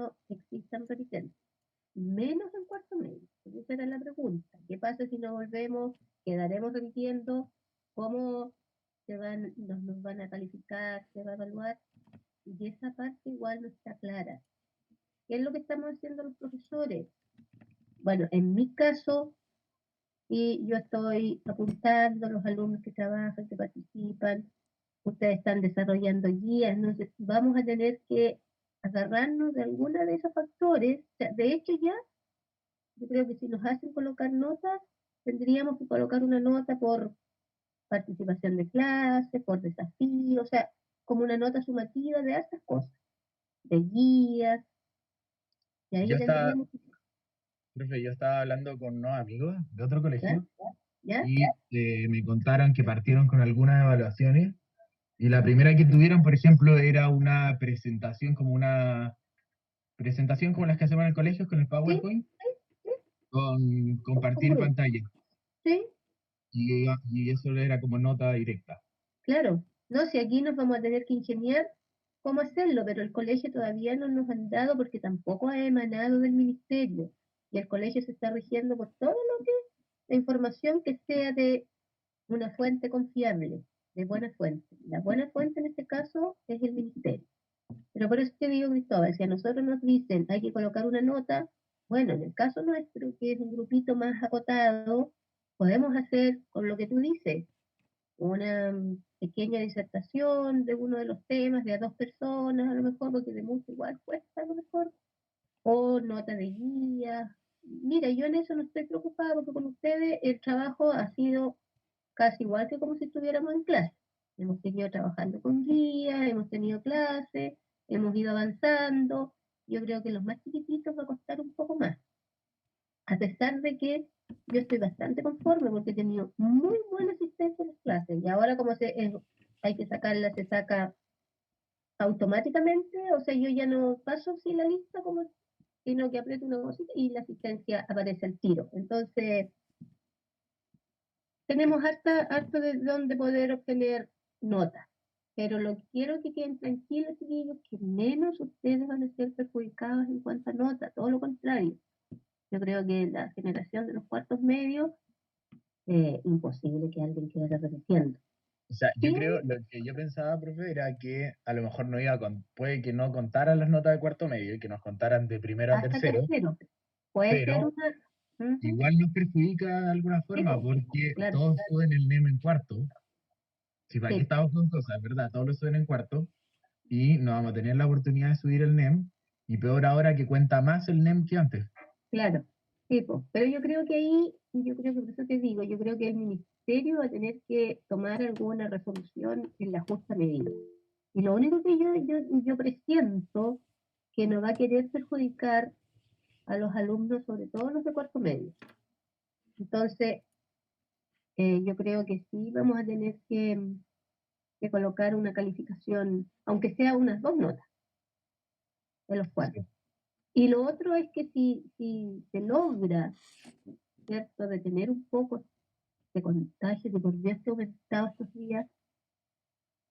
año existan repitentes, menos en cuarto medio. Esa era la pregunta. ¿Qué pasa si no volvemos? ¿Quedaremos repitiendo? ¿Cómo nos van a calificar? ¿Se va a evaluar? Y esa parte igual no está clara. ¿Qué es lo que estamos haciendo los profesores? Bueno, en mi caso, y yo estoy apuntando a los alumnos que trabajan, que participan, ustedes están desarrollando guías, ¿no? Vamos a tener que agarrarnos de alguna de esos factores. O sea, de hecho ya, yo creo que si nos hacen colocar notas, tendríamos que colocar una nota por participación de clase, por desafío, o sea, como una nota sumativa de estas cosas, de guías, y ahí Yo estaba, tendríamos que... profe, yo estaba hablando con unos amigos de otro ¿Ya? colegio ¿Ya? y me contaron que partieron con algunas evaluaciones y la primera que tuvieron, por ejemplo, era una presentación como una presentación como las que hacemos en el colegio con el Sí, PowerPoint, sí, con con compartir grupo. pantalla Sí, y eso era como nota directa. claro. No, si aquí nos vamos a tener que ingeniar cómo hacerlo, pero el colegio todavía no nos han dado porque tampoco ha emanado del ministerio. Y el colegio se está rigiendo por todo lo que la información que sea de una fuente confiable, de buena fuente. La buena fuente en este caso es el ministerio. Pero por eso te digo, Cristóbal, si a nosotros nos dicen hay que colocar una nota, bueno, en el caso nuestro, que es un grupito más acotado, podemos hacer con lo que tú dices, una pequeña disertación de uno de los temas de a dos personas, a lo mejor, porque de mucho igual cuesta, a lo mejor, o nota de guía. Mira, yo en eso no estoy preocupada porque con ustedes el trabajo ha sido casi igual que como si estuviéramos en clase. Hemos seguido trabajando con guías, hemos tenido clases, hemos ido avanzando. Yo creo que los más chiquititos va a costar un poco más, a pesar de que yo estoy bastante conforme porque he tenido muy buena asistencia en las clases y ahora como hay que sacarla, se saca automáticamente, o sea, yo ya no paso así la lista como, sino que aprieto una cosita y la asistencia aparece al tiro. Entonces, tenemos harto de donde poder obtener notas, pero lo que quiero que queden tranquilos, chiquillos, que menos ustedes van a ser perjudicados en cuanto a notas, todo lo contrario. Yo creo que la generación de los cuartos medios, imposible que alguien quede repitiendo. O sea, yo Sí, creo, lo que yo pensaba, profe, era que a lo mejor no iba con, puede que no contaran las notas de cuarto medio y que nos contaran de primero a hasta tercero, tercero. Puede ser pero una... Ujú, igual nos perjudica de alguna sí, forma po, porque claro, todos suben el NEM en cuarto. Si para qué sí, estamos con cosas, ¿verdad? Todos lo suben en cuarto y no vamos a tener la oportunidad de subir el NEM y peor ahora que cuenta más el NEM que antes. claro, sí, po. Pero yo creo que ahí, yo creo que por eso te digo, yo creo que el ministerio va a tener que tomar alguna resolución en la justa medida. Y lo único que yo presiento que no va a querer perjudicar a los alumnos, sobre todo los de cuarto medio. Entonces, yo creo que sí vamos a tener que colocar una calificación, aunque sea unas dos notas de los cuatro. Sí. Y lo otro es que si se logra, ¿cierto?, detener un poco de contagio que por Dios se ha aumentado estos días,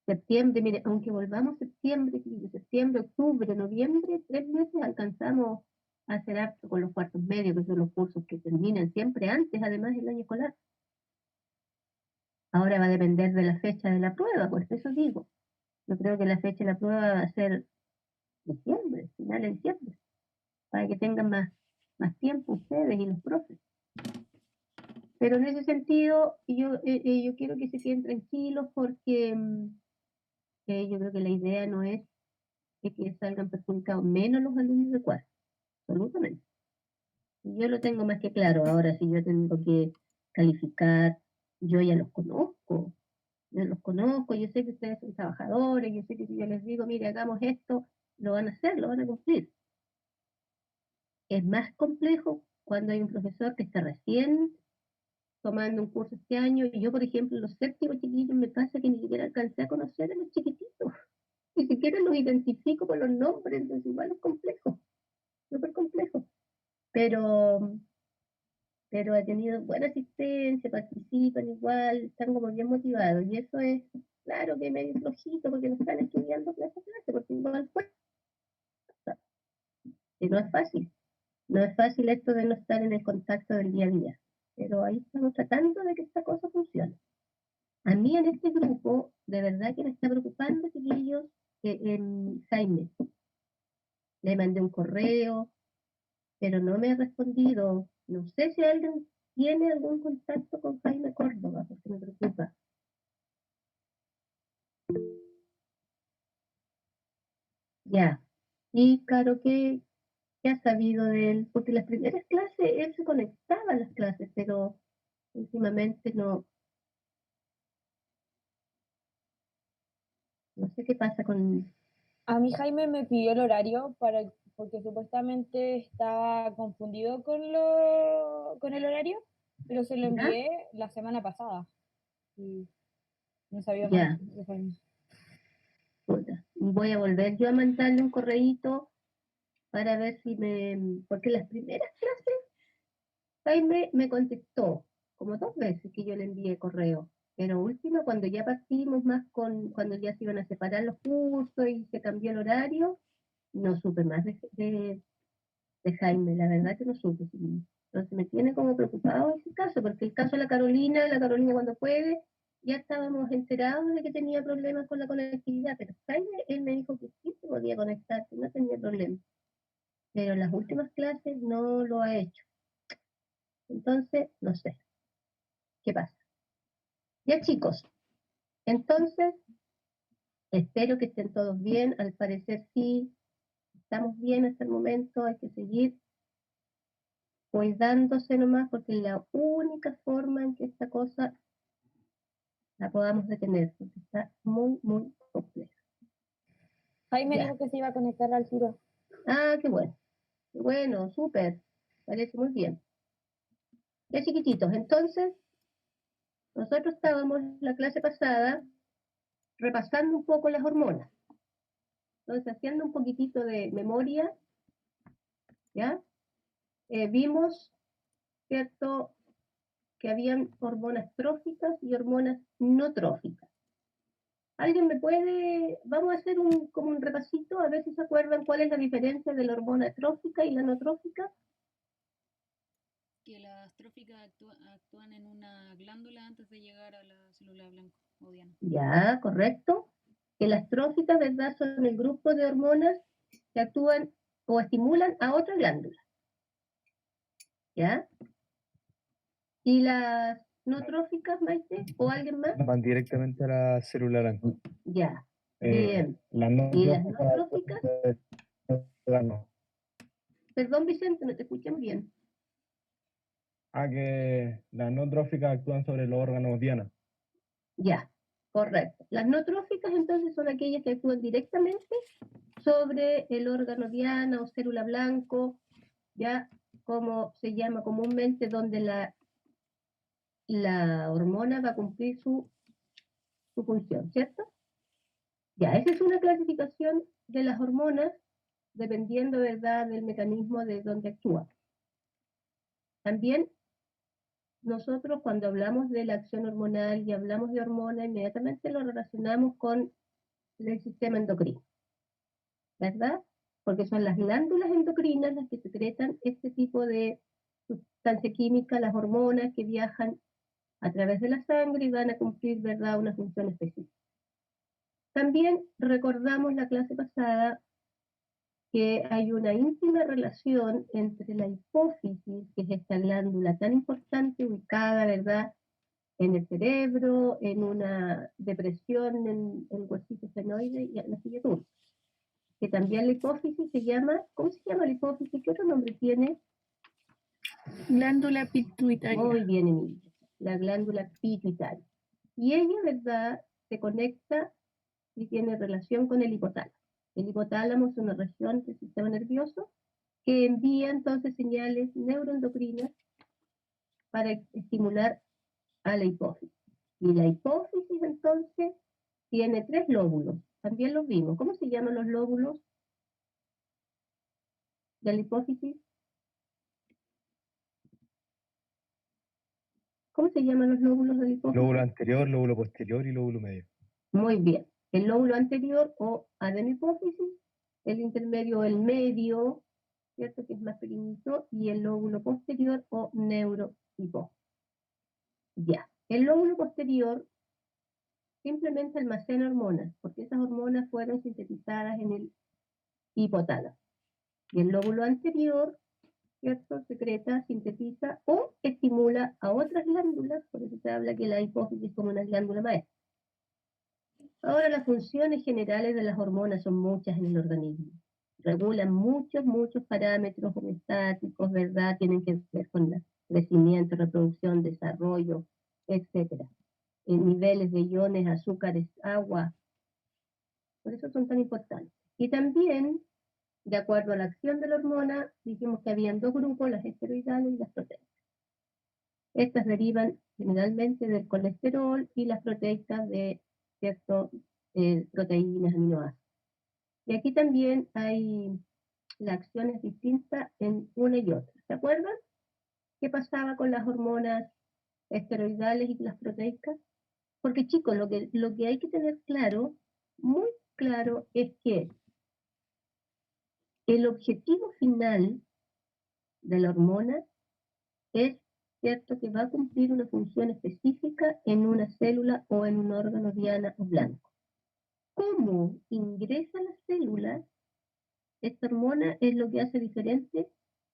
septiembre, mire, aunque volvamos septiembre, octubre, noviembre, 3 meses alcanzamos a hacer harto con los cuartos medios, que son los cursos que terminan siempre antes, además del año escolar. Ahora va a depender de la fecha de la prueba, pues eso digo. Yo creo que la fecha de la prueba va a ser diciembre, final de diciembre, para que tengan más tiempo ustedes y los profes. Pero en ese sentido, yo quiero que se queden tranquilos porque yo creo que la idea no es que salgan perjudicados menos los alumnos de cuarto, absolutamente. Y yo lo tengo más que claro. Ahora, si yo tengo que calificar, yo ya los conozco, yo sé que ustedes son trabajadores, yo sé que si yo les digo, mire, hagamos esto, lo van a hacer, lo van a cumplir. Es más complejo cuando hay un profesor que está recién tomando un curso este año, y yo, por ejemplo, los séptimos chiquillos me pasa que ni siquiera alcancé a conocer a los chiquititos, ni siquiera los identifico por los nombres, entonces igual es complejo, súper complejo. Pero, pero ha tenido buena asistencia, participan igual, están como bien motivados, y eso es, claro que medio flojito porque no están estudiando clase a clase, porque igual cuesta. que no es fácil. No es fácil esto de no estar en el contacto del día a día, pero ahí estamos tratando de que esta cosa funcione. A mí en este grupo, de verdad que me está preocupando, chiquillos, Jaime. Le mandé un correo, pero no me ha respondido. No sé si alguien tiene algún contacto con Jaime Córdoba, porque me preocupa. Ya. Y claro, ¿qué ha sabido de él? Porque las primeras clases, él se conectaba a las clases, pero últimamente no sé qué pasa con... A mí Jaime me pidió el horario porque supuestamente estaba confundido con el horario, pero se lo ¿Ya? envié la semana pasada y no sabía más Ya. de Jaime. Puta. Voy a volver yo a mandarle un correíto para ver si porque las primeras clases Jaime me contestó como 2 veces que yo le envié correo, pero última cuando ya partimos más cuando ya se iban a separar los cursos y se cambió el horario, no supe más de Jaime, la verdad que no supe. Sí. Entonces me tiene como preocupado ese caso, porque el caso de la Carolina cuando puede, ya estábamos enterados de que tenía problemas con la conectividad, pero Jaime, él me dijo que sí se podía conectar, que no tenía problema, pero en las últimas clases no lo ha hecho. Entonces, no sé, ¿qué pasa? Ya chicos, entonces, espero que estén todos bien, al parecer sí, estamos bien hasta el momento, hay que seguir cuidándose nomás, porque es la única forma en que esta cosa la podamos detener, porque está muy, muy compleja. Jaime Ya. dijo que se iba a conectar al tiro. Ah, qué bueno, súper, parece muy bien. Ya chiquititos, entonces, nosotros estábamos en la clase pasada repasando un poco las hormonas. Entonces, haciendo un poquitito de memoria, ¿ya? Vimos, ¿cierto?, que habían hormonas tróficas y hormonas no tróficas. ¿Alguien me puede, vamos a hacer como un repasito, a ver si se acuerdan cuál es la diferencia de la hormona trófica y la no trófica? Que las tróficas actúan en una glándula antes de llegar a la célula blanco o diana. Ya, correcto. Que las tróficas, ¿verdad?, son el grupo de hormonas que actúan o estimulan a otra glándula. ¿Ya? ¿Y las no tróficas, Maite? ¿O alguien más? Van directamente a la célula blanca. Ya, bien. Las no ¿Y las no tróficas, tróficas? Perdón, Vicente, no te escuchan bien. que las no tróficas actúan sobre los órganos diana. Ya, correcto. Las no tróficas entonces son aquellas que actúan directamente sobre el órgano diana o célula blanco, ya como se llama comúnmente, donde la hormona va a cumplir su función, ¿cierto? Ya, esa es una clasificación de las hormonas dependiendo, ¿verdad?, del mecanismo de donde actúa. También nosotros cuando hablamos de la acción hormonal y hablamos de hormona, inmediatamente lo relacionamos con el sistema endocrino, ¿verdad? Porque son las glándulas endocrinas las que secretan este tipo de sustancia química, las hormonas que viajan a través de la sangre y van a cumplir, ¿verdad?, una función específica. También recordamos la clase pasada que hay una íntima relación entre la hipófisis, que es esta glándula tan importante ubicada, ¿verdad?, en el cerebro, en una depresión en el huesito senoide y en la silla turca. Que también la hipófisis se llama, ¿cómo se llama la hipófisis? ¿Qué otro nombre tiene? Glándula pituitaria. Muy bien, Emilia, la glándula pituitaria. Y ella, ¿verdad?, se conecta y tiene relación con el hipotálamo. El hipotálamo es una región del sistema nervioso que envía entonces señales neuroendocrinas para estimular a la hipófisis. Y la hipófisis entonces tiene 3 lóbulos, también los vimos. ¿Cómo se llaman los lóbulos de la hipófisis? ¿Cómo se llaman los lóbulos de la hipófisis? Lóbulo anterior, lóbulo posterior y lóbulo medio. Muy bien. El lóbulo anterior o adenohipófisis, el intermedio, el medio, ¿cierto? Que es más pequeñito, y el lóbulo posterior o neurohipófisis. Ya, el lóbulo posterior simplemente almacena hormonas, porque esas hormonas fueron sintetizadas en el hipotálamo. Y el lóbulo anterior, ¿cierto? Secreta, sintetiza o estimula a otras glándulas, por eso se habla que la hipófisis es como una glándula maestra. Ahora, las funciones generales de las hormonas son muchas en el organismo. Regulan muchos parámetros homeostáticos, ¿verdad? Tienen que ver con el crecimiento, reproducción, desarrollo, etcétera. En niveles de iones, azúcares, agua. Por eso son tan importantes. Y también, de acuerdo a la acción de la hormona, dijimos que habían dos grupos, las esteroidales y las proteicas. Estas derivan generalmente del colesterol y las proteicas de ciertas proteínas, aminoácidos. Y aquí también hay la acción es distinta en una y otra. ¿Se acuerdan? ¿Qué pasaba con las hormonas esteroidales y las proteicas? Porque chicos, lo que hay que tener claro, muy claro, es que el objetivo final de la hormona es cierto que va a cumplir una función específica en una célula o en un órgano diana o blanco. ¿Cómo ingresa a la célula? Esta hormona es lo que hace diferente,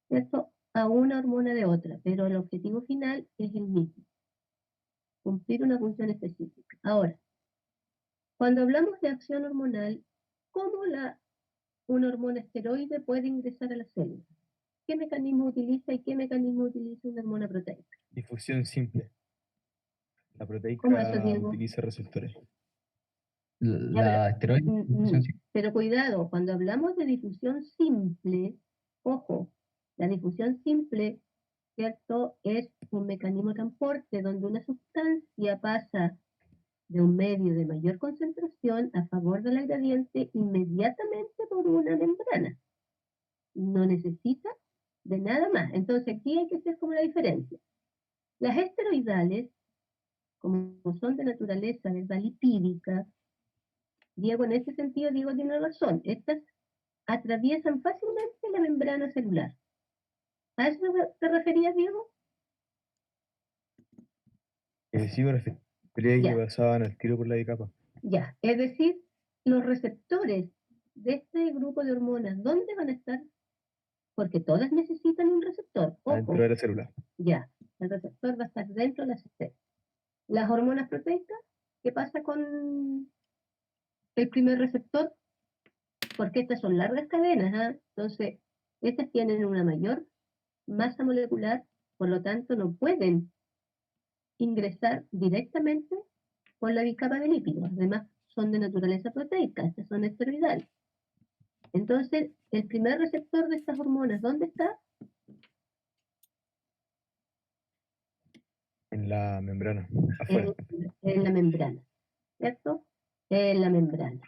¿cierto?, a una hormona de otra, pero el objetivo final es el mismo, cumplir una función específica. Ahora, cuando hablamos de acción hormonal, ¿cómo una hormona esteroide puede ingresar a la célula? ¿Qué mecanismo utiliza y qué mecanismo utiliza una hormona proteica? Difusión simple. La ¿Cómo eso, proteica Diego? utiliza receptores. La esteroide. Pero cuidado, cuando hablamos de difusión simple, ojo, la difusión simple, ¿cierto?, es un mecanismo de transporte donde una sustancia pasa de un medio de mayor concentración a favor del gradiente inmediatamente por una membrana. No necesita de nada más. Entonces aquí hay que hacer como la diferencia. Las esteroidales, como son de naturaleza, ¿verdad?, lipídica, Diego, en ese sentido, Diego tiene razón. Estas atraviesan fácilmente la membrana celular. ¿A eso te referías, Diego? Sí, me refería que Ya, pasaban al tiro por la bicapa. ya. Es decir, los receptores de este grupo de hormonas, ¿dónde van a estar? Porque todas necesitan un receptor. Adentro Ojo, de la célula. ya. El receptor va a estar dentro de la célula. Las hormonas proteicas, ¿qué pasa con el primer receptor? Porque estas son largas cadenas, ¿ah? Entonces, estas tienen una mayor masa molecular, por lo tanto no pueden ingresar directamente por la bicapa de lípidos. Además, son de naturaleza proteica, estas son esteroidales. Entonces, el primer receptor de estas hormonas, ¿dónde está? En la membrana, afuera. En la membrana, ¿cierto? En la membrana.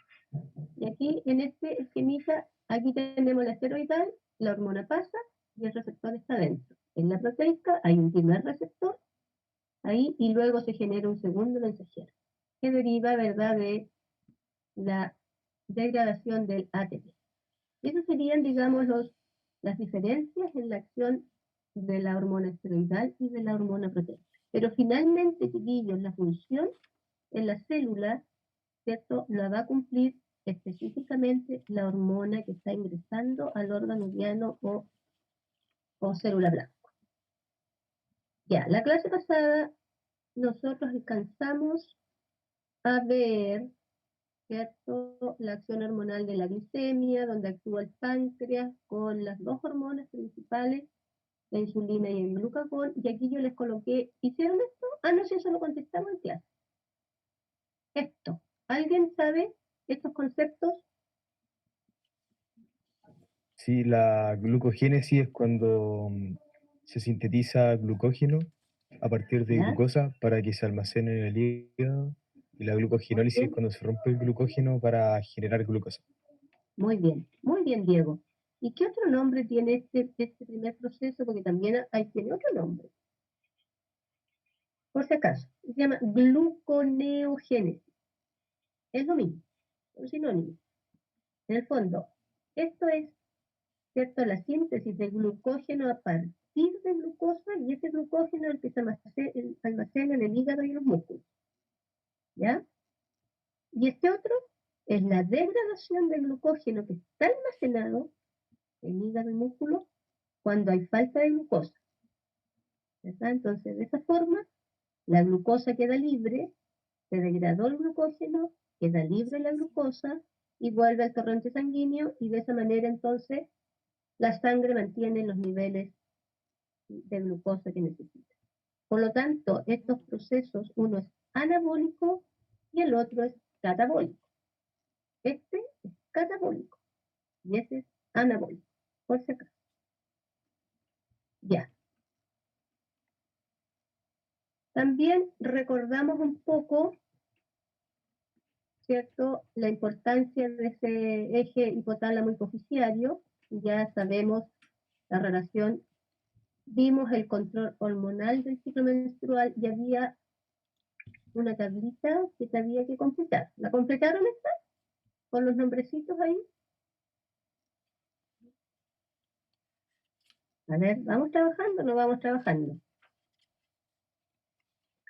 Y aquí, en este esquemita, aquí tenemos la esteroidal, la hormona pasa y el receptor está dentro. En la proteica hay un primer receptor ahí y luego se genera un segundo mensajero que deriva, ¿verdad?, de la degradación del ATP. Esas serían, digamos, las diferencias en la acción de la hormona esteroidal y de la hormona proteica. Pero finalmente, chiquillos, la función en la célula, ¿cierto?, la va a cumplir específicamente la hormona que está ingresando al órgano diano o célula blanca. Ya, la clase pasada nosotros alcanzamos a ver, ¿cierto?, la acción hormonal de la glicemia, donde actúa el páncreas con las dos hormonas principales, la insulina y el glucagón, y aquí yo les coloqué, ¿hicieron esto? Ah, no, si eso lo contestamos en clase. Esto, ¿alguien sabe estos conceptos? Sí, la glucogénesis es cuando se sintetiza glucógeno a partir de ¿Ya? glucosa para que se almacene en el hígado. Y la glucogenólisis es cuando se rompe el glucógeno para generar glucosa. Muy bien, Diego. ¿Y qué otro nombre tiene este primer proceso? Porque también tiene otro nombre. Por si acaso, se llama gluconeogénesis. Es lo mismo, es un sinónimo. En el fondo, esto es ¿cierto? La síntesis de glucógeno a partir de glucosa, y ese glucógeno es el que se almacena en el hígado y los músculos, ¿ya? Y este otro es la degradación del glucógeno que está almacenado en hígado y músculo cuando hay falta de glucosa, ¿verdad? Entonces, de esa forma, la glucosa queda libre, se degradó el glucógeno, queda libre la glucosa y vuelve al torrente sanguíneo, y de esa manera entonces la sangre mantiene los niveles de glucosa que necesita. Por lo tanto, estos procesos, uno es anabólico y el otro es catabólico. Este es catabólico y este es anabólico, por si acaso. Ya. También recordamos un poco, ¿cierto?, la importancia de ese eje hipotálamo hipoficiario. Ya sabemos la relación, vimos el control hormonal del ciclo menstrual y había una tablita que se había que completar. ¿La completaron esta? Con los nombrecitos ahí. A ver, ¿vamos trabajando o no vamos trabajando?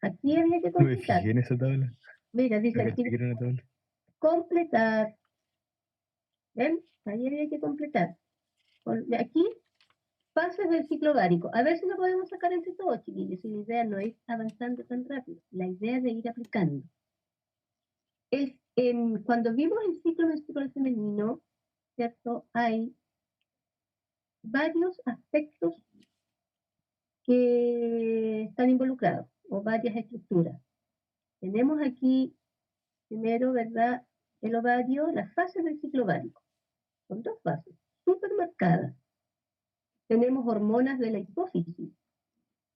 Aquí había que No me completar. fijé en esa tabla. Mira, dice No aquí, pensé que era una tabla. completar. ¿Ven? Ahí había que completar. Aquí, fases del ciclo ovárico. A ver si lo podemos sacar entre todos, chiquillos. Y la idea no es avanzando tan rápido. La idea es de ir aplicando. Cuando vimos el ciclo menstrual femenino, ¿cierto? Hay varios aspectos que están involucrados, o varias estructuras. Tenemos aquí, primero, ¿verdad?, el ovario, las fases del ciclo ovárico. Son dos fases, súper marcadas. Tenemos hormonas de la hipófisis.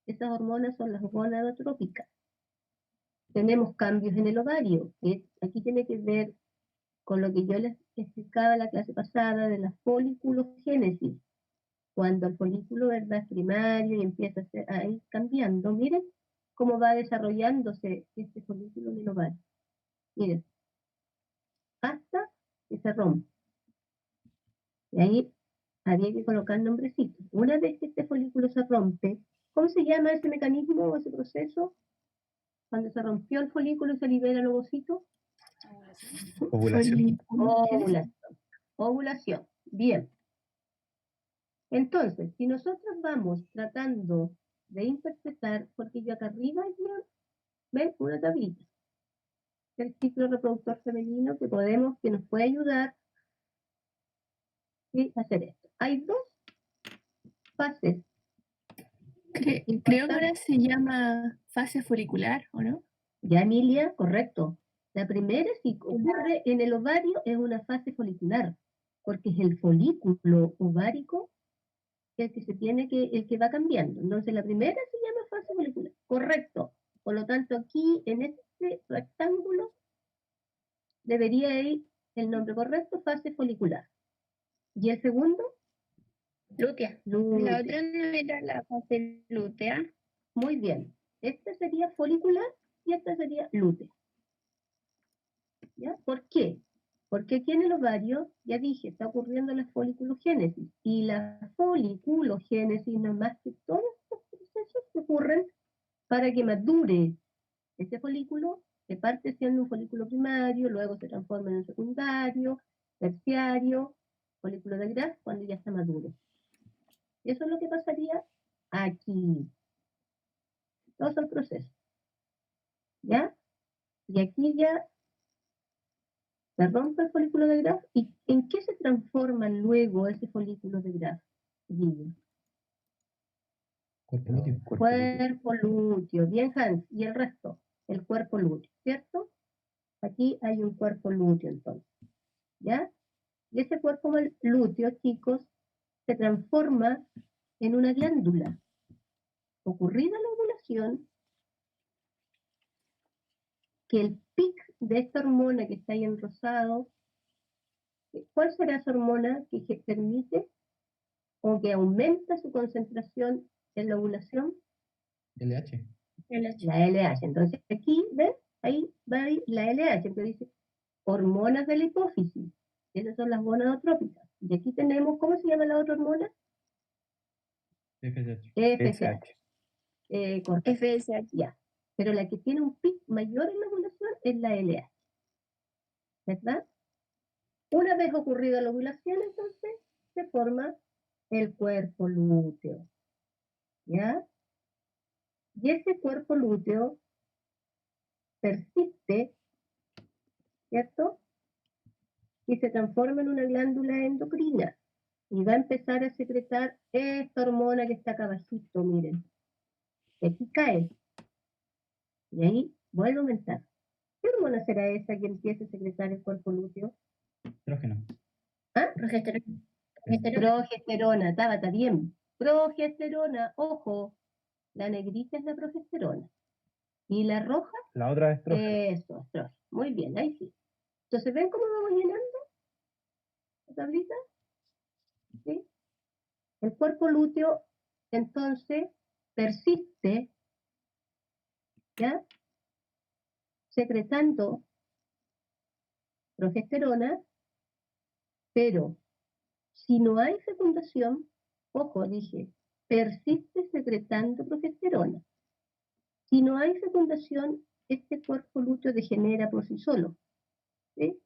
Esas hormonas son las gonadotrópicas. Tenemos cambios en el ovario, que aquí tiene que ver con lo que yo les explicaba en la clase pasada de la foliculogénesis. Cuando el folículo, ¿verdad?, es primario y empieza a ir cambiando, miren cómo va desarrollándose este folículo en el ovario. Miren, hasta que se rompe. Y ahí había que colocar nombrecitos. Una vez que este folículo se rompe, ¿cómo se llama ese mecanismo o ese proceso? Cuando se rompió el folículo y se libera el ovocito. Ovulación. Ovulación. Ovulación. Bien. Entonces, si nosotros vamos tratando de interpretar, porque yo acá arriba ya ven una tablita del ciclo reproductor femenino que nos puede ayudar a hacer esto. Hay dos fases. Creo que ahora se llama fase folicular, ¿o no? Ya, Emilia, correcto. La primera, si ocurre en el ovario, es una fase folicular, porque es el folículo ovárico el que va cambiando. Entonces, la primera se llama fase folicular. Correcto. Por lo tanto, aquí, en este rectángulo, debería ir el nombre correcto, fase folicular. ¿Y el segundo? Lútea. Lútea. La otra no era la fase lútea. Muy bien. Esta sería folicular y esta sería lútea. ¿Ya? ¿Por qué? Porque aquí en el ovario, ya dije, está ocurriendo la foliculogénesis. Y la foliculogénesis no es más que todos estos procesos que ocurren para que madure ese folículo, que parte siendo un folículo primario, luego se transforma en un secundario, terciario, folículo de Graf, cuando ya está maduro. Eso es lo que pasaría aquí. Todos son procesos. ¿Ya? Y aquí ya se rompe el folículo de Graf. ¿Y en qué se transforma luego ese folículo de Graf? Cuerpo lúteo. Cuerpo lúteo. Bien, Hans. ¿Y el resto? El cuerpo lúteo, ¿cierto? Aquí hay un cuerpo lúteo entonces. ¿Ya? Y ese cuerpo lúteo, chicos, se transforma en una glándula. Ocurrida la ovulación, que el pic de esta hormona que está ahí en rosado, ¿cuál será esa hormona que permite o que aumenta su concentración en la ovulación? LH. La LH. Entonces aquí, ¿ven? Ahí va a ir la LH, que dice hormonas de la hipófisis. Esas son las gonadotrópicas. Y aquí tenemos, ¿cómo se llama la otra hormona? FSH. FSH. Correcto. FSH. Ya. Pero la que tiene un pic mayor en la ovulación es la LH. ¿Verdad? Una vez ocurrida la ovulación, entonces, se forma el cuerpo lúteo. ¿Ya? Y ese cuerpo lúteo persiste, ¿cierto? Y se transforma en una glándula endocrina. Y va a empezar a secretar esta hormona que está acá abajito, miren. Y aquí cae. Y ahí vuelve a aumentar. ¿Qué hormona será esa que empieza a secretar el cuerpo lúteo? Estrógeno. ¿Ah? Progesterona. Progesterona, Tabata, bien. Progesterona, ojo, la negrita es la progesterona. Y la roja, La otra es estrógeno. eso, estrógeno. Muy bien, ahí sí. Entonces, ¿ven cómo vamos llenando la tablita? ¿Sí? El cuerpo lúteo, entonces, persiste, ¿ya? Secretando progesterona, pero si no hay fecundación, ojo, dije, persiste secretando progesterona. Si no hay fecundación, este cuerpo lúteo degenera por sí solo. ¿Sí?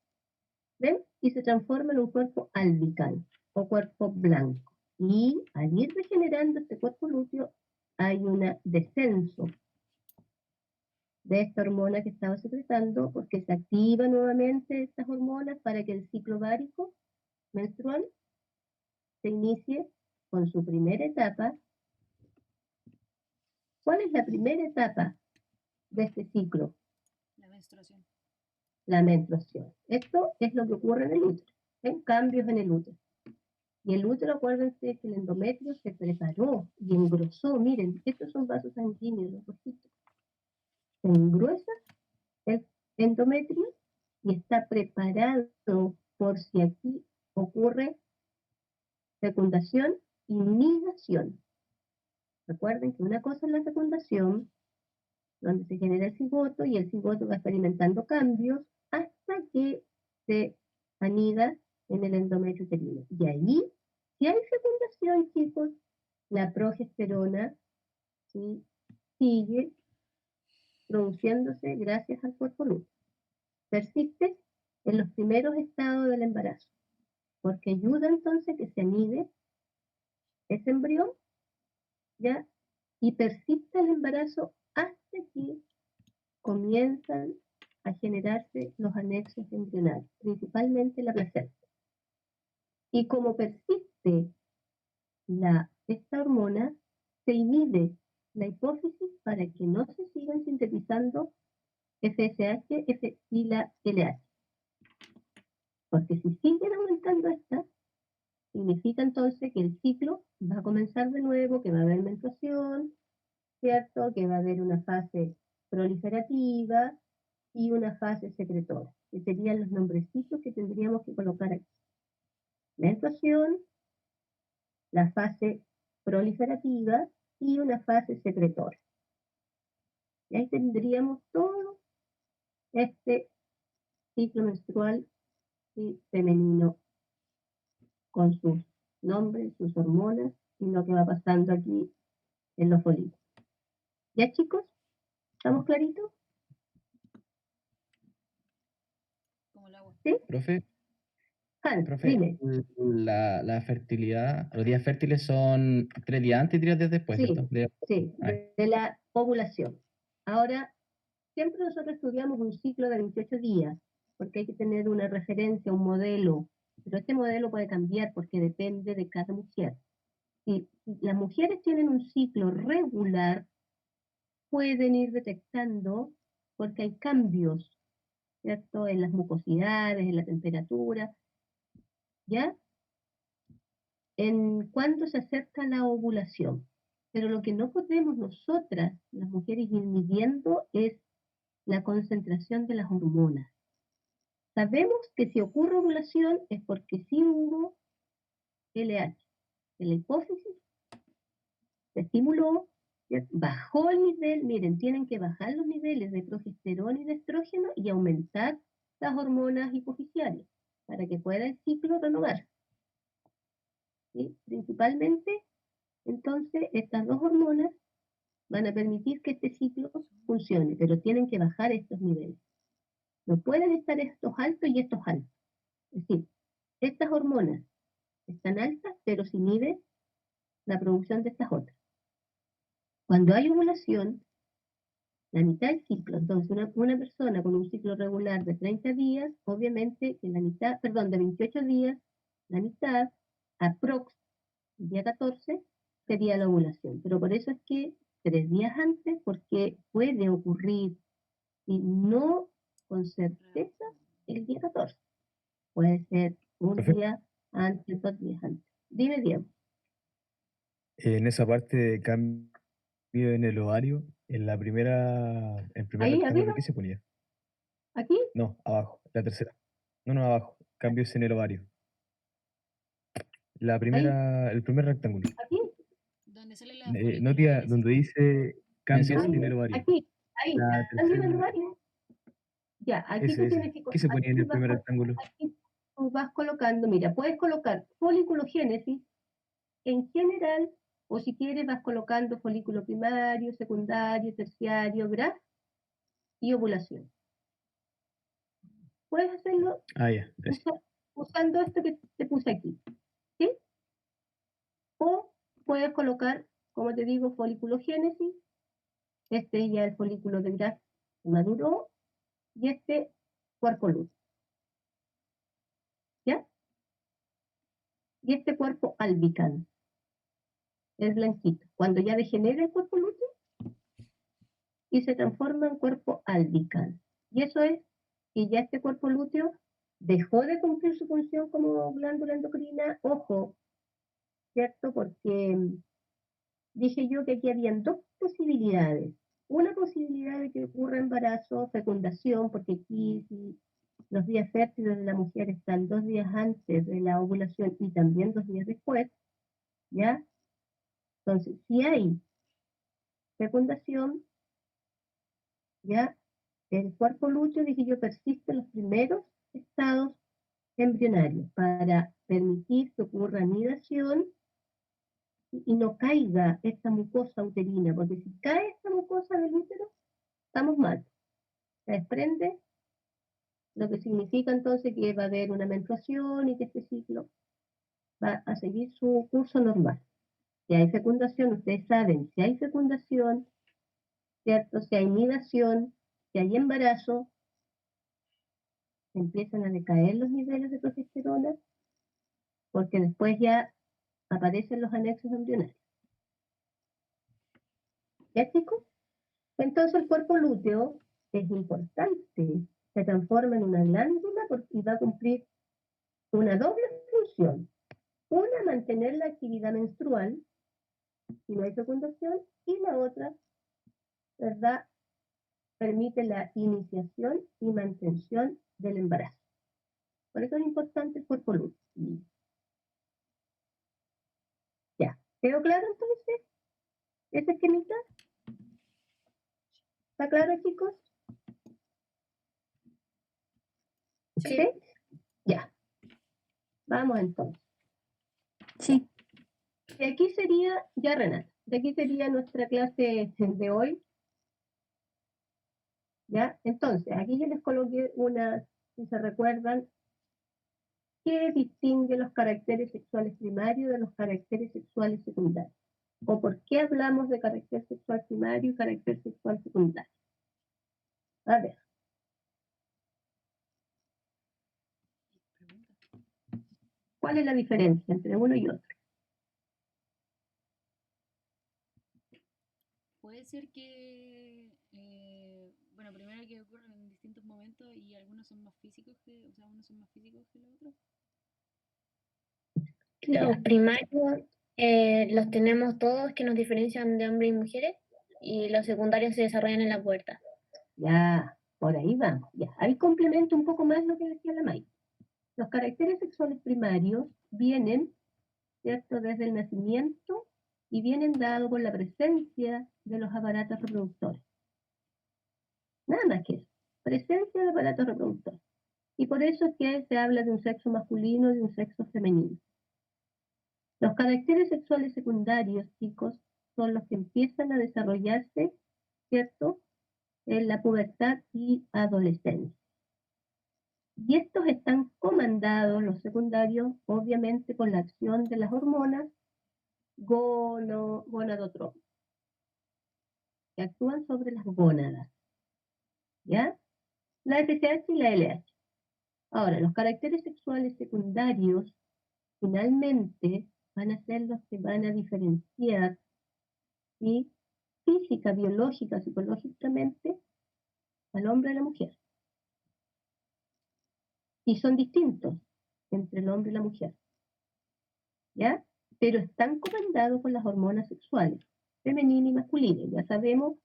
¿Ven? Y se transforma en un cuerpo albical o cuerpo blanco. Y al ir degenerando este cuerpo lúteo, hay un descenso de esta hormona que estaba secretando, porque se activan nuevamente estas hormonas para que el ciclo ovárico menstrual se inicie con su primera etapa. ¿Cuál es la primera etapa de este ciclo? La menstruación. La menstruación. Esto es lo que ocurre en el útero, ¿ven? Cambios en el útero. Y el útero, acuérdense que el endometrio se preparó y engrosó. Miren, estos son vasos sanguíneos, los rojitos. Se engruesa el endometrio y está preparado por si aquí ocurre fecundación y nidación. Recuerden que una cosa es la fecundación, donde se genera el cigoto y el cigoto va experimentando cambios hasta que se anida en el endometrio uterino. Y ahí, si hay fecundación, chicos, la progesterona, ¿sí?, sigue produciéndose gracias al cuerpo lúteo. Persiste en los primeros estados del embarazo, porque ayuda entonces que se anide ese embrión, ¿ya? Y persiste el embarazo hasta que comienzan a generarse los anexos embrionarios, principalmente la placenta. Y como persiste esta hormona, se inhibe la hipófisis para que no se sigan sintetizando FSH y la LH. Porque si siguen aumentando esta, significa entonces que el ciclo va a comenzar de nuevo, que va a haber menstruación, ¿cierto? Que va a haber una fase proliferativa y una fase secretora, que serían los nombrecitos que tendríamos que colocar aquí. Menstruación, la fase proliferativa y una fase secretora. Y ahí tendríamos todo este ciclo menstrual y femenino con sus nombres, sus hormonas y lo que va pasando aquí en los folículos. ¿Ya, chicos? ¿Estamos claritos? Como el agua. ¿Sí? Profe, Hans, dime. la fertilidad, los días fértiles son 3 días antes y 3 días después, Sí, ¿cierto? sí, de la ovulación. Ahora, siempre nosotros estudiamos un ciclo de 28 días, porque hay que tener una referencia, un modelo, pero este modelo puede cambiar porque depende de cada mujer. Si las mujeres tienen un ciclo regular, pueden ir detectando, porque hay cambios, ¿cierto?, en las mucosidades, en la temperatura, ¿ya? En cuanto se acerca la ovulación. Pero lo que no podemos nosotras, las mujeres, ir midiendo es la concentración de las hormonas. Sabemos que si ocurre ovulación es porque sí hubo LH. En la hipófisis se estimuló, bajó el nivel, miren, tienen que bajar los niveles de progesterona y de estrógeno y aumentar las hormonas hipofisiales para que pueda el ciclo renovarse. ¿sí? Principalmente, entonces, estas dos hormonas van a permitir que este ciclo funcione, pero tienen que bajar estos niveles. No pueden estar estos altos y estos altos. Es decir, estas hormonas están altas, pero se inhibe la producción de estas otras. Cuando hay ovulación, la mitad del ciclo, entonces una persona con un ciclo regular de 30 días, obviamente que la mitad, perdón, de 28 días, la mitad, aprox, el día 14, sería la ovulación. Pero por eso es que 3 días antes, porque puede ocurrir, y no con certeza, el día 14. Puede ser un Perfecto. día antes, 2 días antes. Dime, Diego. En esa parte de cambio en el ovario, el primer Ahí rectángulo, arriba, ¿qué se ponía? aquí, No, abajo, la tercera. No, abajo. Cambios en el ovario. ahí, El primer rectángulo. aquí, Donde sale la No, tía, foliculogénesis. donde dice cambios ahí, en el ovario. aquí, ahí, La también el tercera, ovario. Ya, aquí tú tienes ese. que, ¿Qué se ponía en el primer rectángulo? aquí tú vas colocando, mira, puedes colocar foliculogénesis en general, o si quieres vas colocando folículo primario, secundario, terciario, GRAF y ovulación. Puedes hacerlo Ah, ya, gracias. usando esto que te puse aquí, ¿sí? O puedes colocar, como te digo, foliculogénesis, este ya el folículo de GRAF maduró, y este cuerpo luz, ¿ya? Y este cuerpo albicans, es blanquito. Cuando ya degenera el cuerpo lúteo y se transforma en cuerpo albicans. Y eso es que ya este cuerpo lúteo dejó de cumplir su función como glándula endocrina. Ojo, ¿cierto? Porque dije yo que aquí habían dos posibilidades. Una posibilidad de que ocurra embarazo, fecundación, porque aquí si los días fértiles de la mujer están 2 días antes de la ovulación y también 2 días después, ¿ya? Entonces, si hay fecundación, ya el cuerpo lúteo, dije yo, persiste en los primeros estados embrionarios para permitir que ocurra anidación y no caiga esta mucosa uterina, porque si cae esta mucosa del útero, estamos mal. Se desprende, lo que significa entonces que va a haber una menstruación y que este ciclo va a seguir su curso normal. Si hay fecundación, ustedes saben, si hay fecundación, ¿cierto? Si hay nidación, si hay embarazo, empiezan a decaer los niveles de progesterona, porque después ya aparecen los anexos embrionarios. ¿Ya, chicos? Entonces el cuerpo lúteo es importante, se transforma en una glándula y va a cumplir una doble función. Una, mantener la actividad menstrual, si no hay fecundación, y la otra, ¿verdad?, permite la iniciación y mantención del embarazo. Por eso es importante el cuerpo lúteo. Ya, ¿quedó claro entonces ese esquemita? ¿Está claro, chicos? Sí. ¿Sí? Ya. Vamos entonces. Sí. Y aquí sería, ya Renata, de aquí sería nuestra clase de hoy. ¿Ya? Entonces, aquí yo les coloqué una, si se recuerdan, ¿qué distingue los caracteres sexuales primarios de los caracteres sexuales secundarios? ¿O por qué hablamos de carácter sexual primario y carácter sexual secundario? A ver, ¿cuál es la diferencia entre uno y otro? Puede ser que, bueno, primero que ocurren en distintos momentos y algunos son más físicos que, o sea, unos son más físicos que los otros. Los Ya. primarios los tenemos todos que nos diferencian de hombres y mujeres y los secundarios se desarrollan en la pubertad. Ya, por ahí vamos. Ya, ahí complemento un poco más lo que decía la May. Los caracteres sexuales primarios vienen, ¿cierto?, desde el nacimiento y vienen dados por la presencia de los aparatos reproductores. Nada más que eso. Presencia de aparatos reproductores. Y por eso es que se habla de un sexo masculino y de un sexo femenino. Los caracteres sexuales secundarios, chicos, son los que empiezan a desarrollarse, ¿cierto?, en la pubertad y adolescencia. Y estos están comandados, los secundarios, obviamente por la acción de las hormonas gonadotrópicas, que actúan sobre las gónadas, ¿ya? La FSH y la LH. Ahora, los caracteres sexuales secundarios, finalmente, van a ser los que van a diferenciar, ¿sí?, física, biológica, psicológicamente, al hombre y la mujer. Y son distintos entre el hombre y la mujer, ¿ya? Pero están comandados por las hormonas sexuales, femenina y masculina. Ya sabemos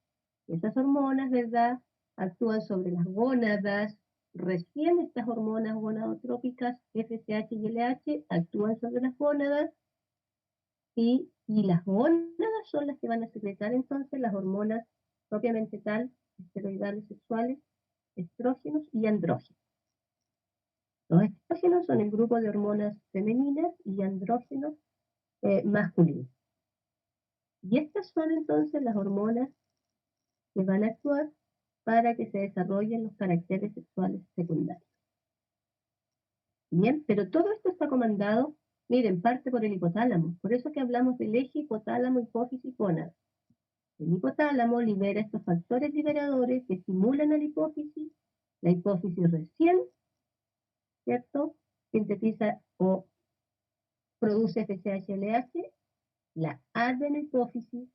que esas hormonas, ¿verdad?, actúan sobre las gónadas. Recién estas hormonas gonadotrópicas, FSH y LH, actúan sobre las gónadas, y las gónadas son las que van a secretar entonces las hormonas propiamente tal, esteroidales sexuales, estrógenos y andrógenos. Los estrógenos son el grupo de hormonas femeninas y andrógenos masculinos. Y estas son entonces las hormonas que van a actuar para que se desarrollen los caracteres sexuales secundarios. Bien, pero todo esto está comandado, miren, parte por el hipotálamo. Por eso que hablamos del eje hipotálamo, hipófisis, gónada. El hipotálamo libera estos factores liberadores que estimulan a la hipófisis recién, ¿cierto?, sintetiza o produce FSH-LH, la adenohipófisis.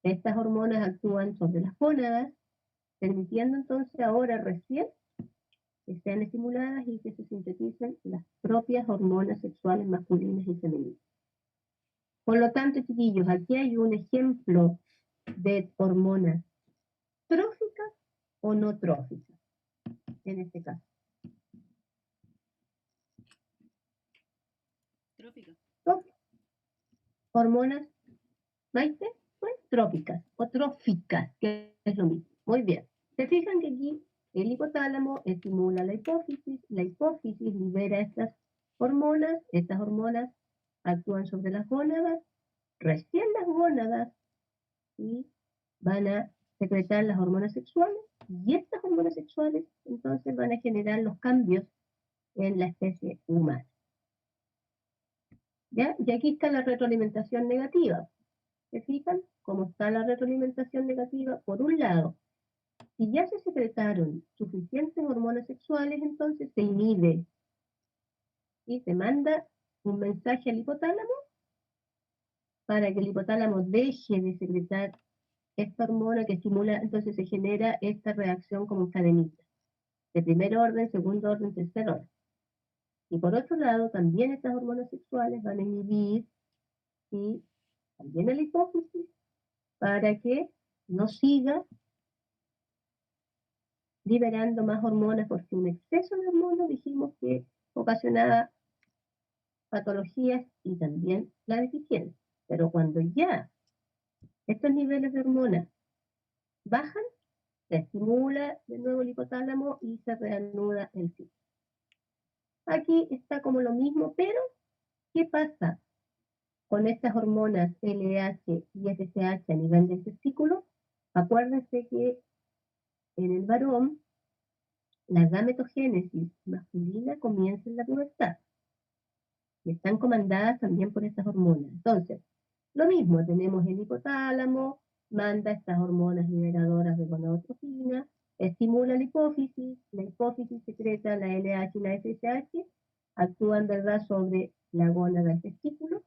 Estas hormonas actúan sobre las gónadas, permitiendo entonces ahora recién que sean estimuladas y que se sinteticen las propias hormonas sexuales masculinas y femeninas. Por lo tanto, chiquillos, aquí hay un ejemplo de hormonas tróficas o no tróficas, en este caso. Trófica. Hormonas, ¿maite? Pues trópicas o tróficas, que es lo mismo. Muy bien. Se fijan que aquí el hipotálamo estimula la hipófisis libera estas hormonas actúan sobre las gónadas, recién las gónadas, y van a secretar las hormonas sexuales, y estas hormonas sexuales entonces van a generar los cambios en la especie humana. ¿Ya? Y aquí está la retroalimentación negativa. ¿Se fijan cómo está la retroalimentación negativa? Por un lado, si ya se secretaron suficientes hormonas sexuales, entonces se inhibe y se manda un mensaje al hipotálamo para que el hipotálamo deje de secretar esta hormona que estimula, entonces se genera esta reacción como cadenita, de primer orden, segundo orden, tercer orden. Y por otro lado, también estas hormonas sexuales van a inhibir y también a la hipófisis para que no siga liberando más hormonas, porque un exceso de hormonas dijimos que ocasionaba patologías y también la deficiencia. Pero cuando ya estos niveles de hormonas bajan, se estimula de nuevo el hipotálamo y se reanuda el ciclo. Aquí está como lo mismo, pero ¿qué pasa con estas hormonas LH y FSH a nivel del testículo? Acuérdense que en el varón la gametogénesis masculina comienza en la pubertad y están comandadas también por estas hormonas. Entonces, lo mismo, tenemos el hipotálamo, manda estas hormonas liberadoras de gonadotropina, estimula la hipófisis secreta la LH y la FSH, actúan, ¿verdad?, sobre la gónada del testículo,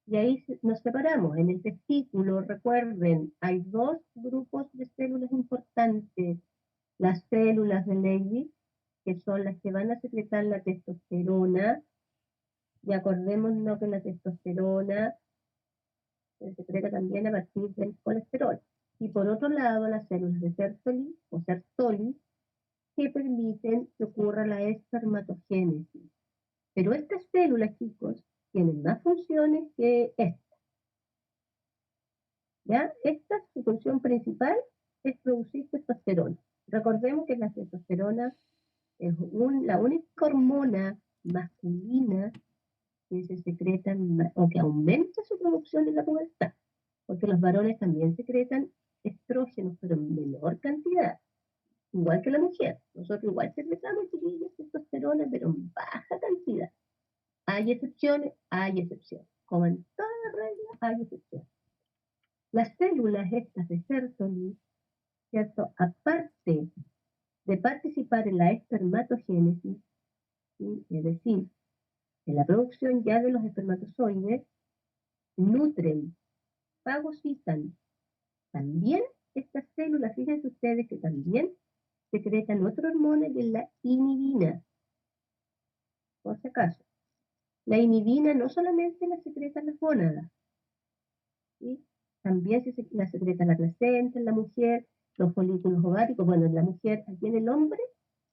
y ahí nos separamos. En el testículo, recuerden, hay dos grupos de células importantes, las células de Leydig, que son las que van a secretar la testosterona, y acordémonos que la testosterona se secreta también a partir del colesterol. Y por otro lado, las células de Sertoli o Sertoli, que permiten que ocurra la espermatogénesis. Pero estas células, chicos, tienen más funciones que estas. ¿Ya? Esta, su función principal es producir testosterona. Recordemos que la testosterona es la única hormona masculina que se secretan o que aumenta su producción en la pubertad, porque los varones también secretan estrógenos, pero en menor cantidad, igual que la mujer. Nosotros igual secretamos, chiquillos, testosterona, pero en baja cantidad. Hay excepciones, hay excepciones. Como en todas las reglas, hay excepciones. Las células estas de Sertoli, ¿cierto? Aparte de participar en la espermatogénesis, ¿sí? Es decir, en la producción ya de los espermatozoides, nutren, fagocitan también estas células. Fíjense ustedes que también secretan otra hormona que es la inhibina, por si acaso. La inhibina no solamente la secretan las gónadas, ¿sí? También la secreta la placenta en la mujer, los folículos ováricos. Bueno, en la mujer, aquí en el hombre,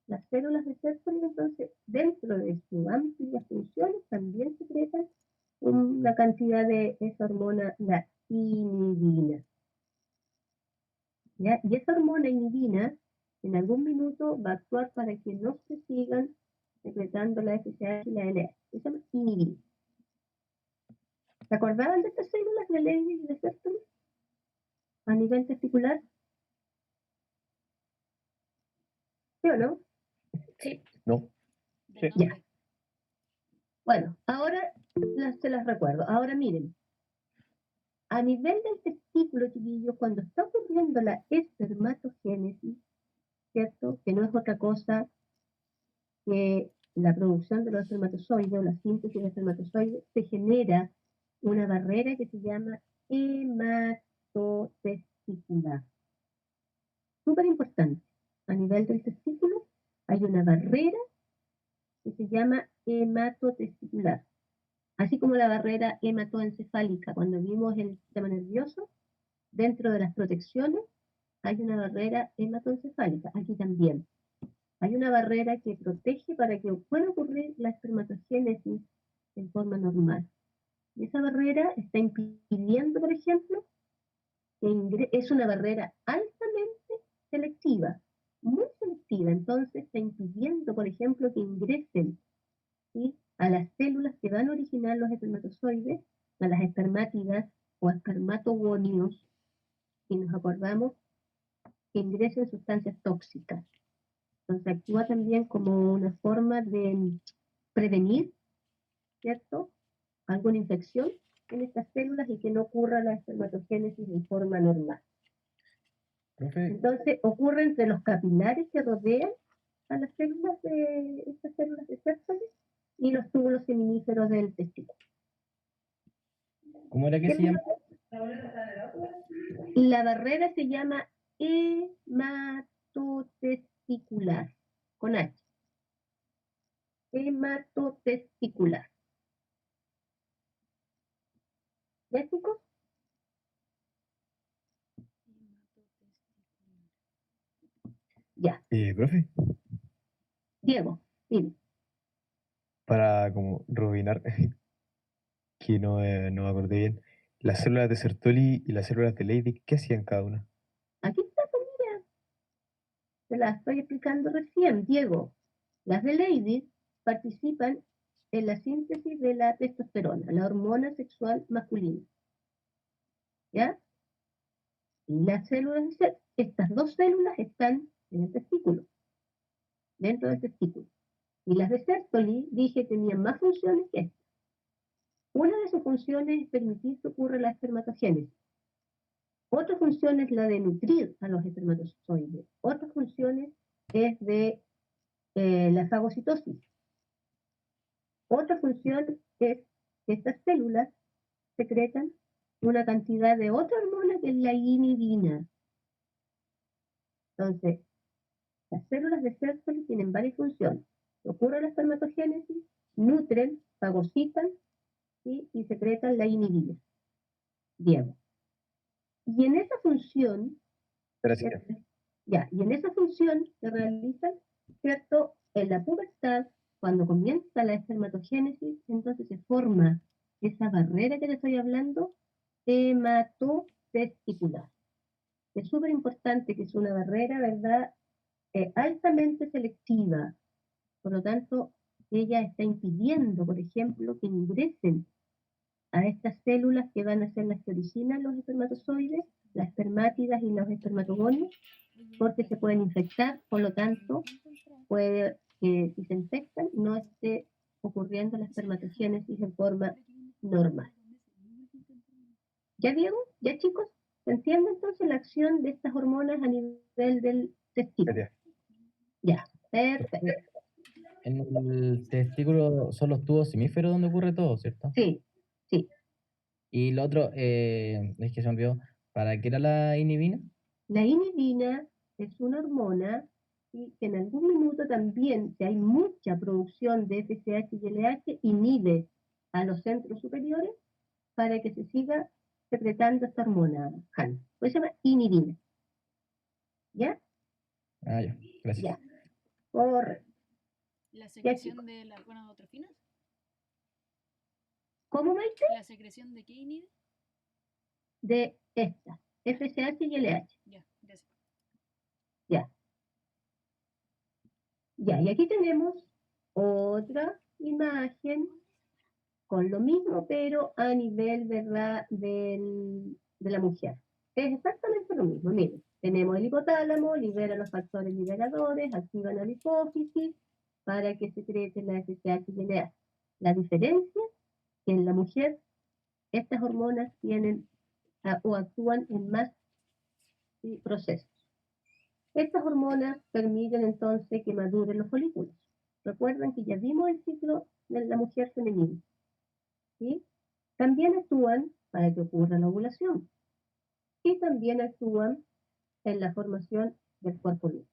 las células de Sertoli, entonces, dentro de sus amplias funciones, también secretan una cantidad de esa hormona, la inhibina. ¿Ya? Y esa hormona inhibina, en algún minuto, va a actuar para que no se sigan secretando la FSH y la LH. Se llama inhibina. ¿Se acordaban de estas células de Leydig y de Sertoli a nivel testicular? ¿Sí o no? Sí. ¿No? De Sí. nombre. Bueno, ahora se las recuerdo. Ahora miren, a nivel del testículo, chiquillos, cuando está ocurriendo la espermatogénesis, ¿cierto? Que no es otra cosa que la producción de los espermatozoides o la síntesis de espermatozoides, se genera una barrera que se llama hematotesticular. Súper importante. A nivel del testículo hay una barrera que se llama hematotesticular. Así como la barrera hematoencefálica, cuando vimos el sistema nervioso, dentro de las protecciones hay una barrera hematoencefálica. Aquí también hay una barrera que protege para que pueda ocurrir la espermatogénesis en forma normal. Y esa barrera está impidiendo, por ejemplo, es una barrera altamente selectiva, muy selectiva. Entonces está impidiendo, por ejemplo, que ingresen, ¿sí?, a las células que van a originar los espermatozoides, a las espermátidas o espermatogonios, si nos acordamos, que ingresen sustancias tóxicas. Entonces actúa también como una forma de prevenir, ¿cierto?, alguna infección en estas células y que no ocurra la espermatogénesis en forma normal. Profe, Entonces ocurre entre los capilares que rodean a las células de estas células de Sertoli y los túbulos seminíferos del testículo. ¿cómo era que ¿Qué se llama? La barrera se llama hematotesticular, con H. Hematotesticular. ¿Ya, chicos? Ya. Profe, Diego, dime. para como rebobinar, que no me acordé bien, las células de Sertoli y las células de Leydig, ¿qué hacían cada una? Aquí está, pues, mira. Te la estoy explicando recién, Diego. Las de Leydig participan en la síntesis de la testosterona, la hormona sexual masculina. ¿Ya? Y las células, estas dos células están en el testículo, dentro del testículo. Y las de Sertoli, dije, tenían más funciones que estas. Una de sus funciones es permitir que ocurra la espermatogénesis. Otra función es la de nutrir a los espermatozoides. Otra función es de la fagocitosis. Otra función es que estas células secretan una cantidad de otra hormona que es la inhibina. Entonces, las células de Sertoli tienen varias funciones. Ocurre la espermatogénesis, nutren, fagocitan, ¿sí?, y secretan la inhibina. Bien. Y en esa función, Gracias. ya, y en esa función se realizan, ¿cierto? En la pubertad, cuando comienza la espermatogénesis, entonces se forma esa barrera que te estoy hablando, hematotesticular. Es súper importante que es una barrera, ¿verdad?, altamente selectiva. Por lo tanto, ella está impidiendo, por ejemplo, que ingresen a estas células que van a ser las que originan los espermatozoides, las espermátidas y los espermatogonios, porque se pueden infectar, por lo tanto, puede que si se infectan no esté ocurriendo la espermatogénesis en forma normal. ¿Ya Diego? ¿Ya chicos? ¿Se entiende entonces la acción de estas hormonas a nivel del testículo? Gracias. Ya, perfecto. En el testículo son los tubos semíferos donde ocurre todo, ¿cierto? Sí, sí. Y lo otro, es que se me olvidó, ¿para qué era la inhibina? La inhibina es una hormona ¿sí? que en algún minuto también, si hay mucha producción de FSH y LH, inhibe a los centros superiores para que se siga secretando esta hormona, Han. Pues se llama inhibina. ¿Ya? Ah, ya, gracias. Ya. Correcto. La secreción de las gonadotrofinas. ¿Cómo, Maite? ¿La secreción de qué inhibe? De esta, FSH y LH. Ya, gracias. Ya. Ya, y aquí tenemos otra imagen con lo mismo, pero a nivel, ¿verdad?, de la mujer. Es exactamente lo mismo. Miren, tenemos el hipotálamo, libera los factores liberadores, activan a la hipófisis para que secrete la FSH y LH. La diferencia es que en la mujer estas hormonas tienen o actúan en más procesos. Estas hormonas permiten entonces que maduren los folículos. Recuerden que ya vimos el ciclo de la mujer femenina. ¿Sí? También actúan para que ocurra la ovulación y también actúan en la formación del cuerpo líquido.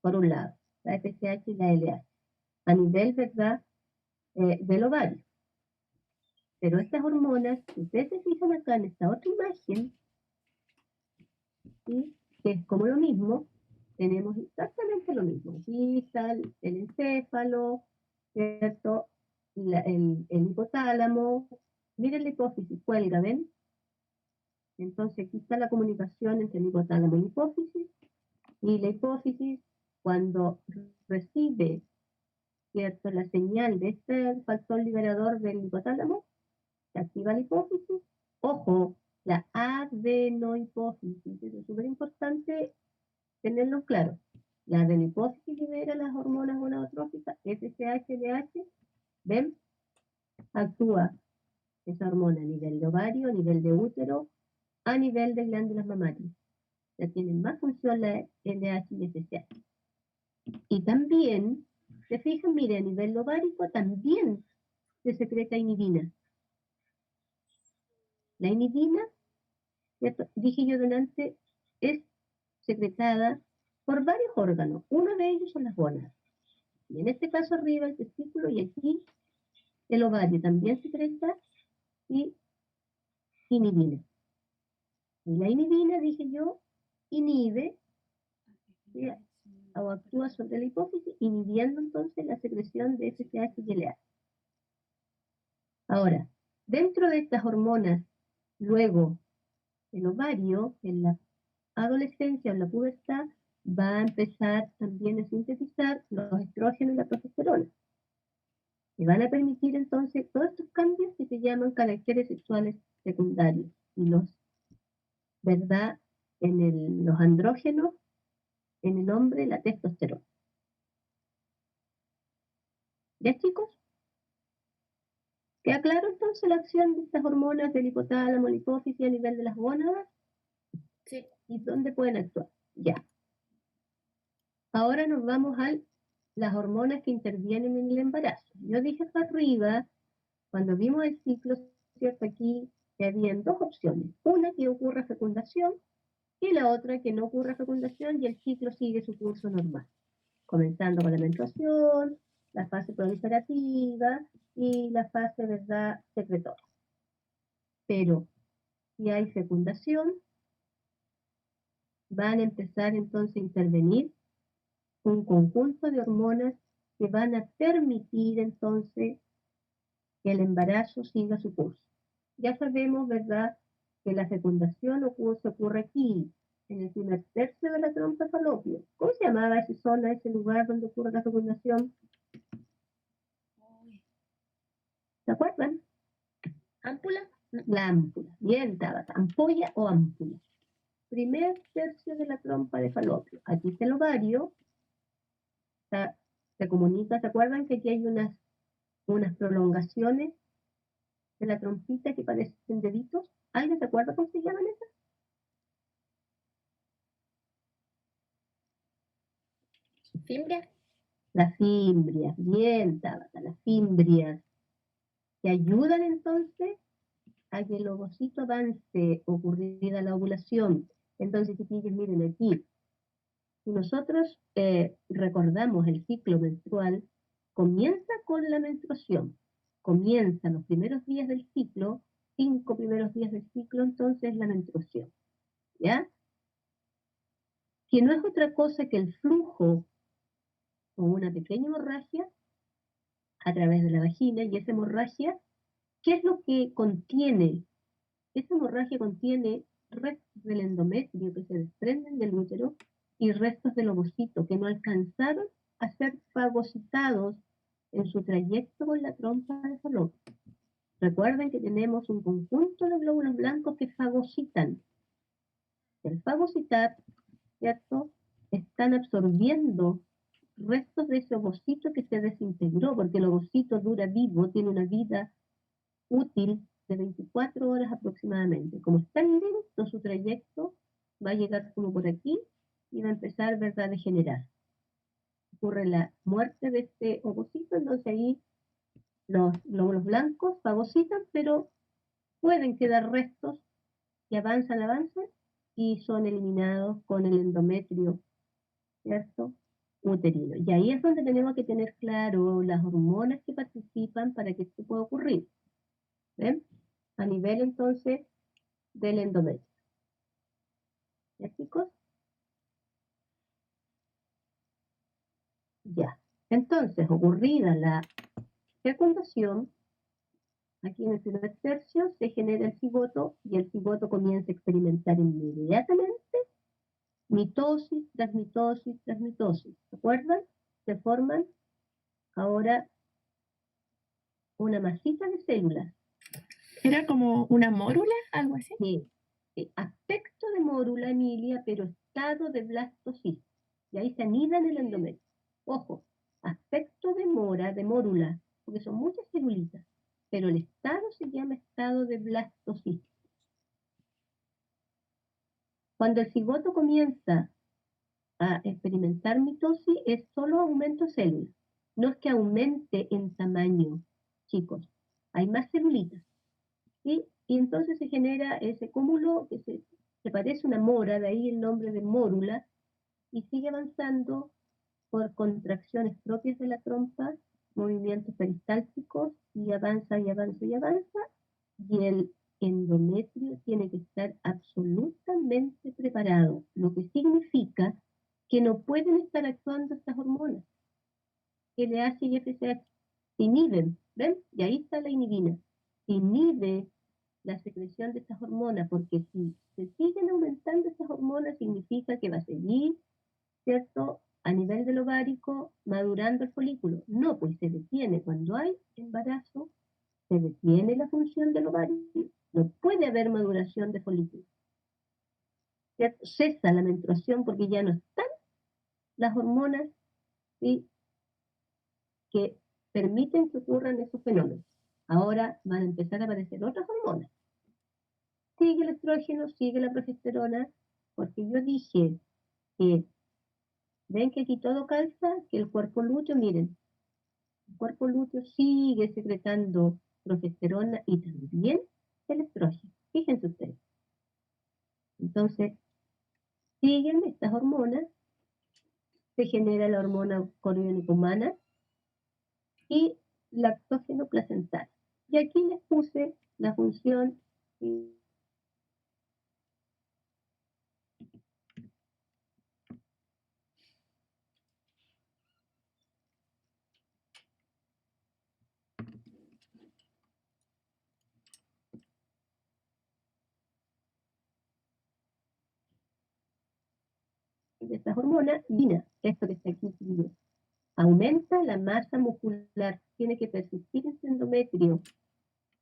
Por un lado, la FSH y la LH, a nivel, ¿verdad?, del ovario. Pero estas hormonas, si ustedes se fijan acá en esta otra imagen, ¿sí?, que es como lo mismo, tenemos exactamente lo mismo. Aquí está el encéfalo, ¿cierto? El hipotálamo. Miren la hipófisis, cuelga, ¿ven? Entonces aquí está la comunicación entre el hipotálamo y la hipófisis. Y la hipófisis, cuando recibe, ¿cierto?, la señal de este factor liberador del hipotálamo, se activa la hipófisis. Ojo, la adenohipófisis, eso es súper importante tenerlo claro. La adenohipófisis libera las hormonas gonadotróficas, FSH, LH, ¿ven? Actúa esa hormona a nivel de ovario, a nivel de útero, a nivel de glándulas mamarias. Ya tienen más función la LH y FSH. Y también, se fijan, mire, a nivel ovárico también se secreta inhibina. La inhibina, ¿cierto?, dije yo delante, es secretada por varios órganos. Uno de ellos son las gónadas. Y en este caso arriba el testículo y aquí el ovario también secreta y inhibina. Y la inhibina, dije yo, inhibe, ¿sí?, o actúa sobre la hipófisis, inhibiendo entonces la secreción de FSH y LH. Ahora, dentro de estas hormonas, luego el ovario, en la adolescencia o en la pubertad, va a empezar también a sintetizar los estrógenos y la progesterona. Y van a permitir entonces todos estos cambios que se llaman caracteres sexuales secundarios. Y los, ¿verdad?, los andrógenos, en el hombre, la testosterona. ¿Ya, chicos? ¿Queda claro entonces la acción de estas hormonas del hipotálamo, la hipófisis a nivel de las gónadas? Sí. ¿Y dónde pueden actuar? Ya. Ahora nos vamos a las hormonas que intervienen en el embarazo. Yo dije acá arriba, cuando vimos el ciclo, ¿cierto? Aquí que habían dos opciones. Una que ocurra fecundación y la otra que no ocurra fecundación y el ciclo sigue su curso normal, comenzando con la menstruación, la fase proliferativa y la fase, ¿verdad?, secretora. Pero si hay fecundación, van a empezar entonces a intervenir un conjunto de hormonas que van a permitir entonces que el embarazo siga su curso. Ya sabemos, ¿verdad?, que la fecundación ocurre aquí, en el primer tercio de la trompa falopio. ¿Cómo se llamaba esa zona, ese lugar donde ocurre la fecundación? Uy, ¿Se acuerdan? ¿Ámpula? No. La ámpula. Bien, Tabata. Ampolla o ámpula. Primer tercio de la trompa de falopio. Aquí está el ovario. Se comunica, ¿se acuerdan que aquí hay unas prolongaciones de la trompita que parecen deditos? ¿Alguien se acuerda cómo se llaman esas? ¿Fimbria? Las fimbrias. Bien, Tabata, las fimbrias. Que ayudan entonces a que el ovocito avance ocurrida la ovulación. Entonces, chiquillos, miren aquí. Si nosotros recordamos el ciclo menstrual, comienza con la menstruación. Comienzan los primeros días del ciclo, 5 primeros días del ciclo, entonces la menstruación. ¿Ya? Que no es otra cosa que el flujo o una pequeña hemorragia a través de la vagina, y esa hemorragia, ¿qué es lo que contiene? Esa hemorragia contiene restos del endometrio que se desprenden del útero y restos del ovocito que no alcanzaron a ser fagocitados en su trayecto con la trompa de falopio. Recuerden que tenemos un conjunto de glóbulos blancos que fagocitan. El fagocitar, ¿cierto? Están absorbiendo restos de ese ovocito que se desintegró, porque el ovocito dura vivo, tiene una vida útil de 24 horas aproximadamente. Como está lento su trayecto, va a llegar como por aquí y va a empezar, ¿verdad?, a degenerar. Ocurre la muerte de este ovocito, entonces ahí los glóbulos blancos fagocitan, pero pueden quedar restos que avanzan y son eliminados con el endometrio, ¿cierto?, uterino. Y ahí es donde tenemos que tener claro las hormonas que participan para que esto pueda ocurrir. ¿Ven? A nivel entonces del endometrio. ¿Ya, chicos? Ya. Entonces, ocurrida la fecundación, aquí en el primer tercio se genera el cigoto y el cigoto comienza a experimentar inmediatamente mitosis tras mitosis tras mitosis. ¿Se acuerdan? Se forman ahora una masita de células. Era como una mórula, algo así. Sí, sí, aspecto de mórula, Emilia, pero estado de blastocistis. Y ahí se anida en el endometrio. Ojo, aspecto de mórula, porque son muchas celulitas, pero el estado se llama estado de blastocistis. Cuando el cigoto comienza a experimentar mitosis, es solo aumento de células. No es que aumente en tamaño, chicos. Hay más celulitas. ¿Sí? Y entonces se genera ese cúmulo que se parece a una mora, de ahí el nombre de mórula, y sigue avanzando por contracciones propias de la trompa, movimientos peristálticos, y avanza y avanza y avanza, y el endometrio tiene que estar absolutamente preparado, lo que significa que no pueden estar actuando estas hormonas, LH y FSH, inhiben, ¿ven? Y ahí está la inhibina, inhibe la secreción de estas hormonas, porque si se siguen aumentando estas hormonas significa que va a seguir, ¿cierto?, a nivel del ovárico madurando el folículo. No, pues se detiene. Cuando hay embarazo, se detiene la función del ovario. No puede haber maduración de folículo. ¿Cierto? Cesa la menstruación porque ya no están las hormonas, ¿sí?, que permiten que ocurran esos fenómenos. Ahora van a empezar a aparecer otras hormonas. Sigue el estrógeno, sigue la progesterona, porque yo dije que, ven que aquí todo calza, que el cuerpo lúteo, miren, el cuerpo lúteo sigue secretando progesterona y también el estrógeno. Fíjense ustedes. Entonces, siguen estas hormonas, se genera la hormona coriónica humana y lactógeno placental. Y aquí les puse la función de estas hormonas, esto que está aquí, Aumenta la masa muscular, tiene que persistir ese endometrio,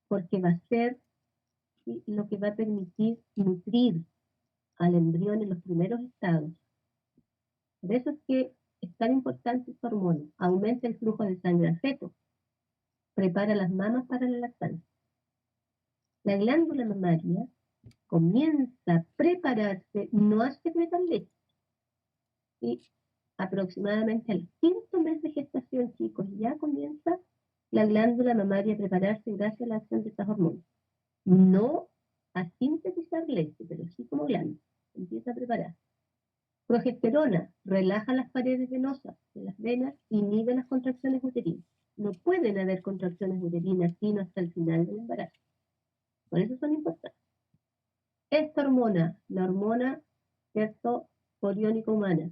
porque va a ser lo que va a permitir nutrir al embrión en los primeros estados. Por eso es que es tan importante esta hormona. Aumenta el flujo de sangre al feto, prepara las mamas para la lactancia. La glándula mamaria comienza a prepararse, no a secretar leche. Y aproximadamente al 5º mes de gestación, chicos, ya comienza la glándula mamaria a prepararse gracias a la acción de estas hormonas. No a sintetizar leche, pero sí como glándula. Empieza a preparar. Progesterona relaja las paredes venosas de las venas, inhibe las contracciones uterinas. No pueden haber contracciones uterinas sino hasta el final del embarazo. Por eso son importantes. Esta hormona, la hormona, ¿cierto?, coriónica humana,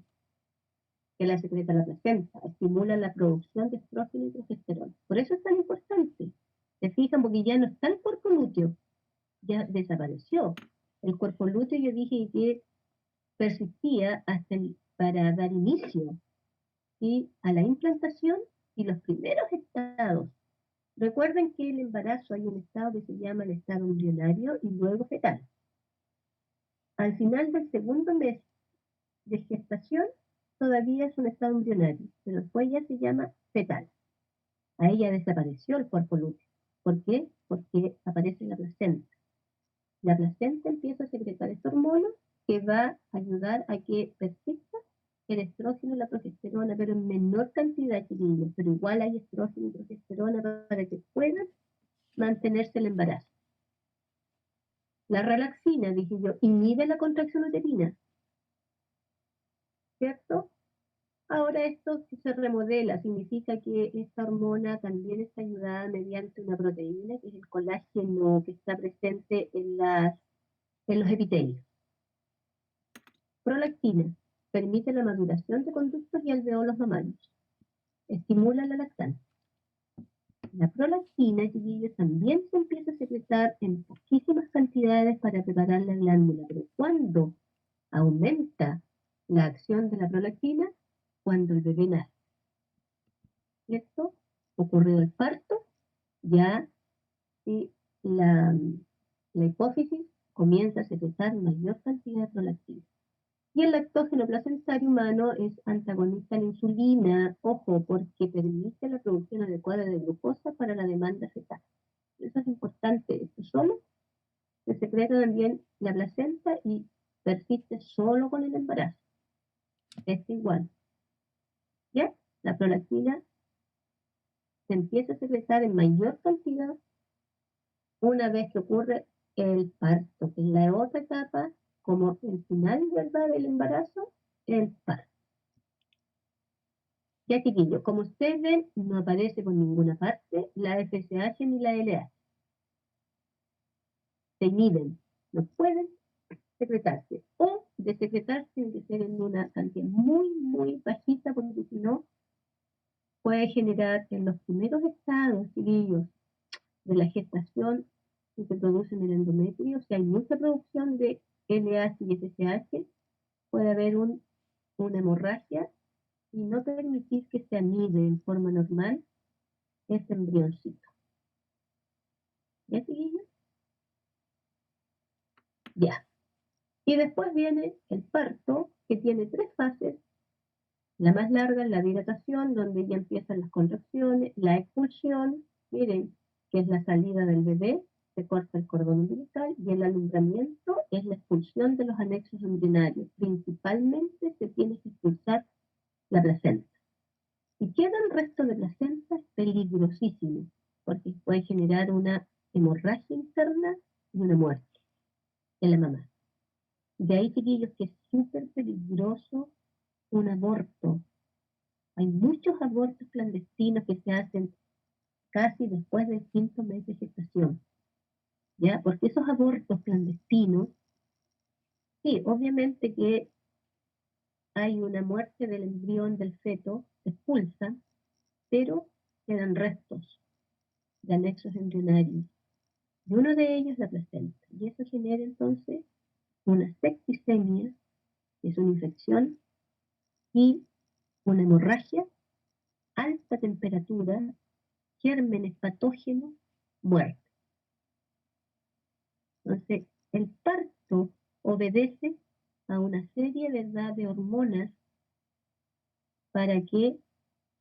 que la secreta la placenta, estimula la producción de estrógeno y progesterona. Por eso es tan importante. Se fijan, porque ya no está el cuerpo lúteo, ya desapareció. El cuerpo lúteo, yo dije que persistía para dar inicio a la implantación y los primeros estados. Recuerden que el embarazo hay un estado que se llama el estado embrionario y luego fetal. Al final del 2º mes de gestación todavía es un estado embrionario, pero después ya se llama fetal. Ahí ya desapareció el cuerpo lúteo. ¿Por qué? Porque aparece la placenta. La placenta empieza a secretar esta hormona que va a ayudar a que persista el estrógeno y la progesterona, pero en menor cantidad, chiquillos, pero igual hay estrógeno y progesterona para que puedan mantenerse el embarazo. La relaxina, dije yo, inhibe la contracción uterina, ¿cierto? Ahora esto se remodela, significa que esta hormona también está ayudada mediante una proteína, que es el colágeno que está presente en los epitelios. Prolactina, permite la maduración de conductos y alveolos mamarios. Estimula la lactancia. La prolactina, chiquillos, también se empieza a secretar en poquísimas cantidades para preparar la glándula, pero cuando aumenta la acción de la prolactina, cuando el bebé nace. ¿Cierto? Ocurrido el parto, ya la hipófisis comienza a secretar mayor cantidad de prolactina. Y el lactógeno placentario humano es antagonista a la insulina, ojo, porque permite la producción adecuada de glucosa para la demanda fetal. Eso es importante, esto solo se secreta también la placenta y persiste solo con el embarazo. Es igual. ¿Ya? La prolactina se empieza a secretar en mayor cantidad una vez que ocurre el parto, que es la otra etapa, como el final, ¿verdad?, del embarazo, el parto. Ya, chiquillos, como ustedes ven, no aparece por ninguna parte la FSH ni la LH. Se inhiben, no pueden secretarse. O de secretarse tiene que ser en una cantidad muy, muy bajita, porque si no, puede generar en los primeros estados, chiquillos, de la gestación que se produce en el endometrio, si hay mucha producción de LH y FSH, puede haber una hemorragia y no permitir que se anide en forma normal ese embrioncito. ¿Ya, chiquillos? Ya. Y después viene el parto, que tiene 3 fases. La más larga es la dilatación, donde ya empiezan las contracciones, la expulsión, miren, que es la salida del bebé, se corta el cordón umbilical, y el alumbramiento es la expulsión de los anexos embrionarios. Principalmente se tiene que expulsar la placenta. Si queda el resto de placenta, es peligrosísimo, porque puede generar una hemorragia interna y una muerte en la mamá. De ahí, chiquillos, que es súper peligroso un aborto. Hay muchos abortos clandestinos que se hacen casi después del 5º mes de gestación. ¿Ya? Porque esos abortos clandestinos, sí, obviamente que hay una muerte del embrión del feto, se expulsa, pero quedan restos de anexos embrionarios. Y uno de ellos la placenta. Y eso genera entonces una septicemia, que es una infección, y una hemorragia alta temperatura, gérmenes patógenos, muerte. Entonces, el parto obedece a una serie, ¿verdad?, de hormonas para que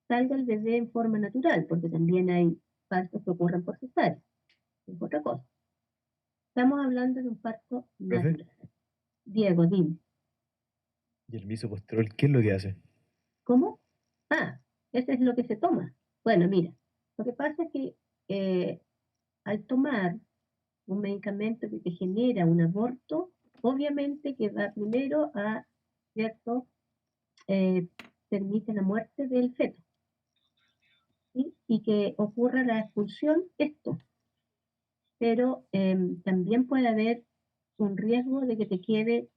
salga el bebé en forma natural, porque también hay partos que ocurren por cesárea, es otra cosa. Estamos hablando de un parto ¿Profe? natural. Diego, dime. ¿Y el misopostrol qué es lo que hace? ¿Cómo? Ah, ese es lo que se toma. Bueno, mira, lo que pasa es que al tomar un medicamento que te genera un aborto, obviamente que va primero a, ¿cierto?, permite la muerte del feto, ¿sí? Y que ocurra la expulsión, esto. Pero también puede haber un riesgo de que te quede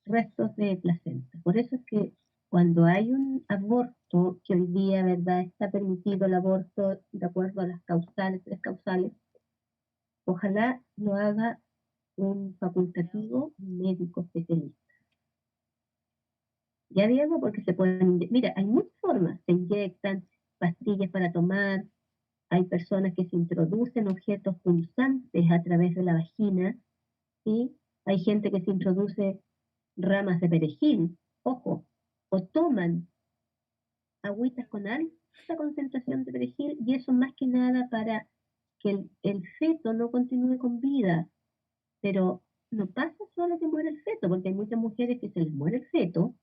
restos de placenta. Por eso es que cuando hay un aborto, que hoy día, ¿verdad?, está permitido el aborto de acuerdo a las causales, 3 causales, ojalá lo haga un facultativo médico especialista. Ya Diego, porque se pueden, mira, hay muchas formas, se inyectan pastillas para tomar, hay personas que se introducen objetos punzantes a través de la vagina, ¿sí? Hay gente que se introduce ramas de perejil, ojo, o toman agüitas con alta concentración de perejil, y eso más que nada para que el feto no continúe con vida. Pero no pasa solo que muere el feto, porque hay muchas mujeres que se les muere el feto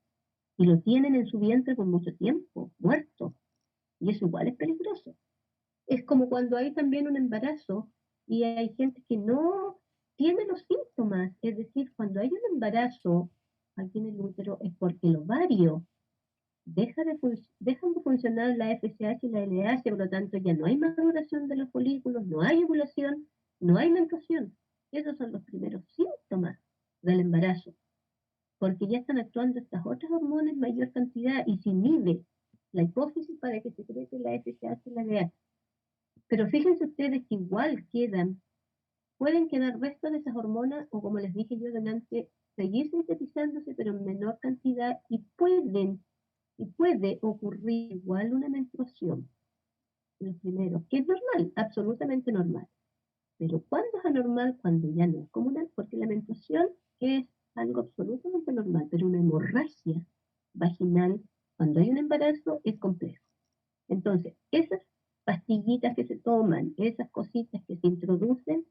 y lo tienen en su vientre por mucho tiempo, muerto, y eso igual es peligroso. Es como cuando hay también un embarazo y hay gente que no tiene los síntomas, es decir, cuando hay un embarazo aquí en el útero es porque el ovario dejan de funcionar la FSH y la LH, por lo tanto ya no hay maduración de los folículos, no hay ovulación, no hay menstruación. Esos son los primeros síntomas del embarazo, porque ya están actuando estas otras hormonas en mayor cantidad y se inhibe la hipófisis para que secrete la FSH y la LH. Pero fíjense ustedes que igual pueden quedar restos de esas hormonas, o como les dije yo delante, seguir sintetizándose, pero en menor cantidad, y puede ocurrir igual una menstruación en los primeros, que es normal, absolutamente normal. Pero ¿cuándo es anormal? Cuando ya no es comunal, porque la menstruación es algo absolutamente normal, pero una hemorragia vaginal, cuando hay un embarazo, es complejo. Entonces, esas pastillitas que se toman, esas cositas que se introducen,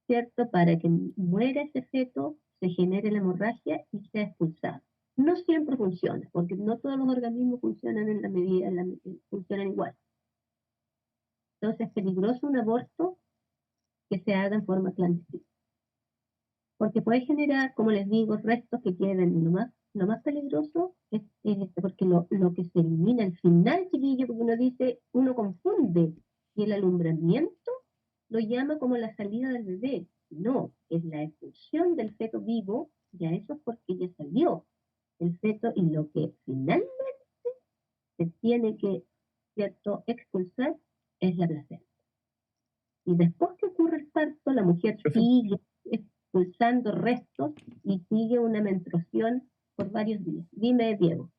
¿cierto?, para que muera ese feto, se genere la hemorragia y sea expulsado. No siempre funciona, porque no todos los organismos funcionan en la medida, funcionan igual. Entonces es peligroso un aborto que se haga en forma clandestina, porque puede generar, como les digo, restos que queden. Lo más peligroso es porque lo que se elimina al final, chiquillo, porque uno dice, uno confunde, y el alumbramiento lo llama como la salida del bebé. No, es la expulsión del feto vivo, ya eso es porque ya salió el feto, y lo que finalmente se tiene que, ¿cierto?, expulsar es la placenta. Y después que ocurre el parto, la mujer Profe, sigue expulsando restos y sigue una menstruación por varios días. Dime, Diego.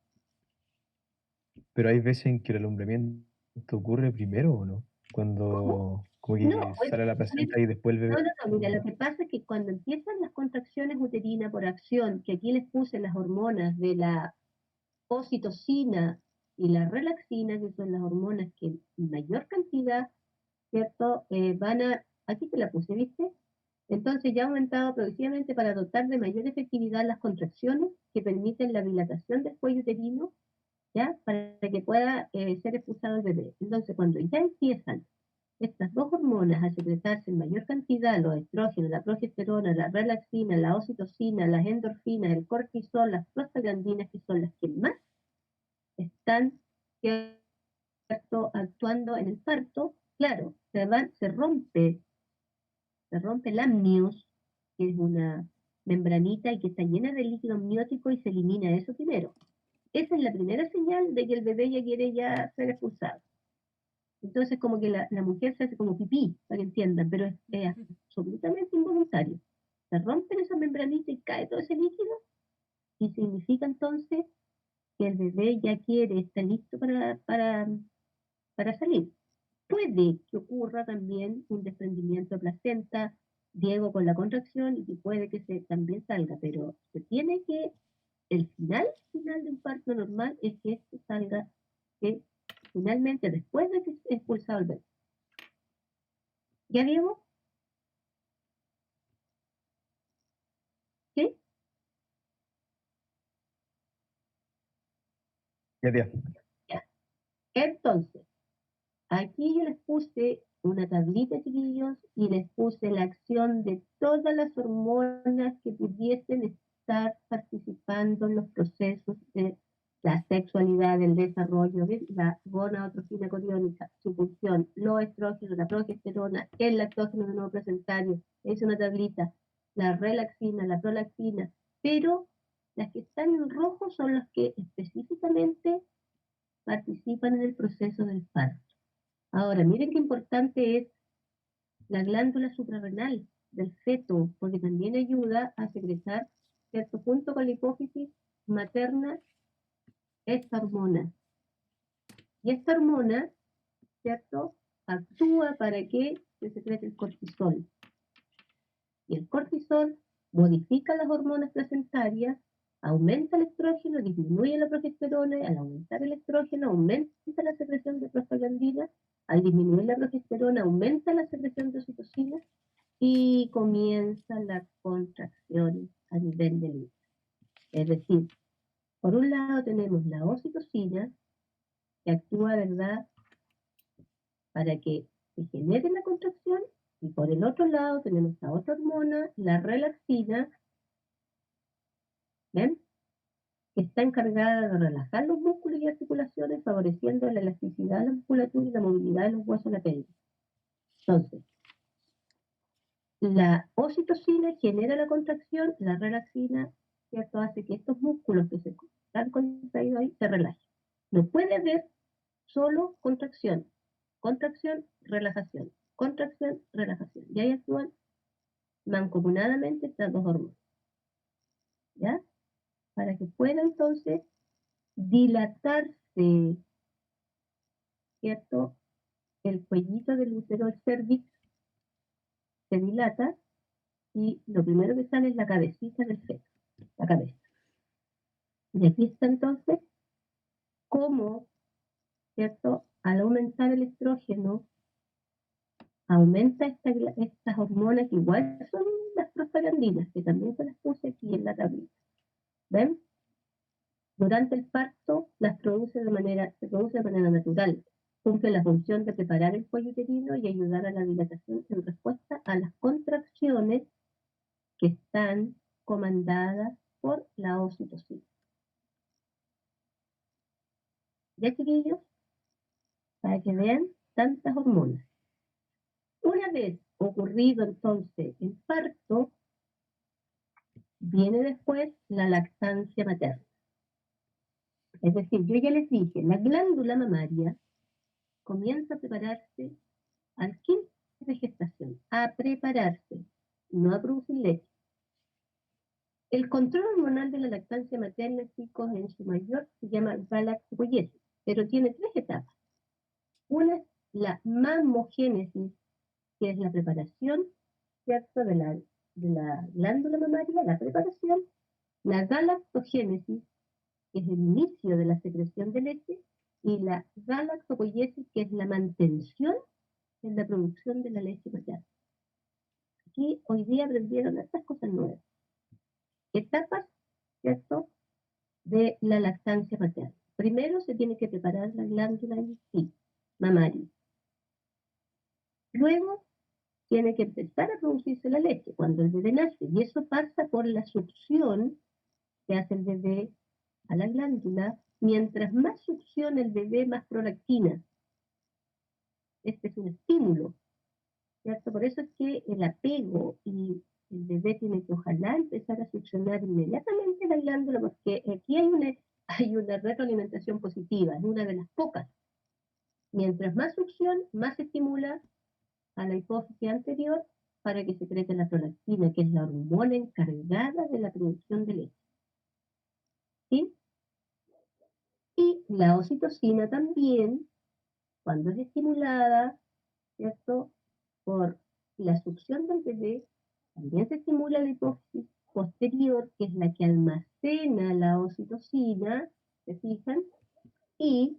pero hay veces en que el alumbramiento ocurre primero o no, ¿Cómo? cuando como No, que sale la placenta y después el no, bebé. mira, lo que pasa es que cuando empiezan las contracciones uterinas por acción, que aquí les puse las hormonas de la oxitocina y la relaxina, que son las hormonas que en mayor cantidad, ¿cierto?, aquí te la puse, ¿viste? Entonces ya ha aumentado progresivamente para dotar de mayor efectividad las contracciones que permiten la dilatación del cuello uterino, ¿ya?, para que pueda ser expulsado el bebé. Entonces, cuando ya empiezan estas dos hormonas a secretarse en mayor cantidad, los estrógenos, la progesterona, la relaxina, la oxitocina, las endorfinas, el cortisol, las prostaglandinas, que son las que más están, ¿cierto?, actuando en el parto, claro, se rompe el amnios, que es una membranita y que está llena de líquido amniótico, y se elimina eso primero. Esa es la primera señal de que el bebé ya quiere ser expulsado. Entonces como que la mujer se hace como pipí, para que entiendan, pero es absolutamente involuntario. Se rompen esas membranitas y cae todo ese líquido, y significa entonces que el bebé ya quiere, está listo para salir. Puede que ocurra también un desprendimiento de placenta, Diego con la contracción, y que puede que también salga, pero se tiene que, el final de un parto normal es que esto salga, que finalmente después de que es expulsado el bebé. ¿Ya, Diego? ¿Sí? Ya, tía. Ya. Entonces, aquí yo les puse una tablita, chiquillos, y les puse la acción de todas las hormonas que pudiesen estar participando en los procesos de la sexualidad, el desarrollo de la gonadotrofina coriónica, su función, los estrógenos, la progesterona, el lactógeno de nuevo placentario, es una tablita, la relaxina, la prolactina, pero las que están en rojo son las que específicamente participan en el proceso del parto. Ahora, miren qué importante es la glándula suprarrenal del feto, porque también ayuda a secretar, ¿cierto? Junto con la hipófisis materna, esta hormona. Y esta hormona, ¿cierto? Actúa para que se secrete el cortisol. Y el cortisol modifica las hormonas placentarias, aumenta el estrógeno, disminuye la progesterona, y al aumentar el estrógeno aumenta la secreción de prostaglandina, al disminuir la progesterona aumenta la secreción de oxitocina y comienzan las contracciones a nivel del útero. Es decir, por un lado tenemos la oxitocina que actúa, ¿verdad?, para que se genere la contracción, y por el otro lado tenemos la otra hormona, la relaxina, ¿ven?, que está encargada de relajar los músculos y articulaciones, favoreciendo la elasticidad de la musculatura y la movilidad de los huesos de la pelvis. Entonces, la oxitocina genera la contracción, la relaxina, ¿cierto?, hace que estos músculos que se están contraídos ahí se relajen. No puede haber solo contracción, relajación, contracción, relajación. Y ahí actúan mancomunadamente estas dos hormonas, ¿ya? Para que pueda entonces dilatarse, ¿cierto?, el cuellito del útero, el cervix, se dilata y lo primero que sale es la cabecita del feto, la cabeza. Y aquí está entonces cómo, ¿cierto?, al aumentar el estrógeno, aumenta estas hormonas que igual son las prostaglandinas, que también se las puse aquí en la tablita. ¿Ven? Durante el parto se produce de manera natural. Cumple la función de preparar el cuello uterino y ayudar a la dilatación en respuesta a las contracciones que están comandadas por la oxitocina. ¿Ya, chiquillos? Para que vean tantas hormonas. Una vez ocurrido entonces el parto, viene después la lactancia materna. Es decir, yo ya les dije, la glándula mamaria comienza a prepararse al 15 de gestación, a prepararse, no a producir leche. El control hormonal de la lactancia materna, chicos, en su mayor se llama galactopoiesis, pero tiene 3 etapas. Una es la mamogénesis, que es la preparación, ¿cierto?, de la glándula mamaria, la preparación, la galactogénesis, que es el inicio de la secreción de leche, y la galactopoiesis, que es la mantención en la producción de la leche materna. Aquí hoy día aprendieron estas cosas nuevas. Etapas, ¿cierto?, de la lactancia materna. Primero se tiene que preparar la glándula en sí, mamaria. Luego tiene que empezar a producirse la leche cuando el bebé nace, y eso pasa por la succión que hace el bebé a la glándula. Mientras más succión el bebé, más prolactina. Este es un estímulo, ¿cierto? Por eso es que el apego, y el bebé tiene que ojalá empezar a succionar inmediatamente la glándula, porque aquí hay una retroalimentación positiva, es una de las pocas. Mientras más succión, más estimula a la hipófisis anterior para que secrete la prolactina, que es la hormona encargada de la producción de leche. ¿Sí? Y la oxitocina también, cuando es estimulada, ¿cierto? Por la succión del bebé, también se estimula la hipófisis posterior, que es la que almacena la oxitocina, ¿se fijan? Y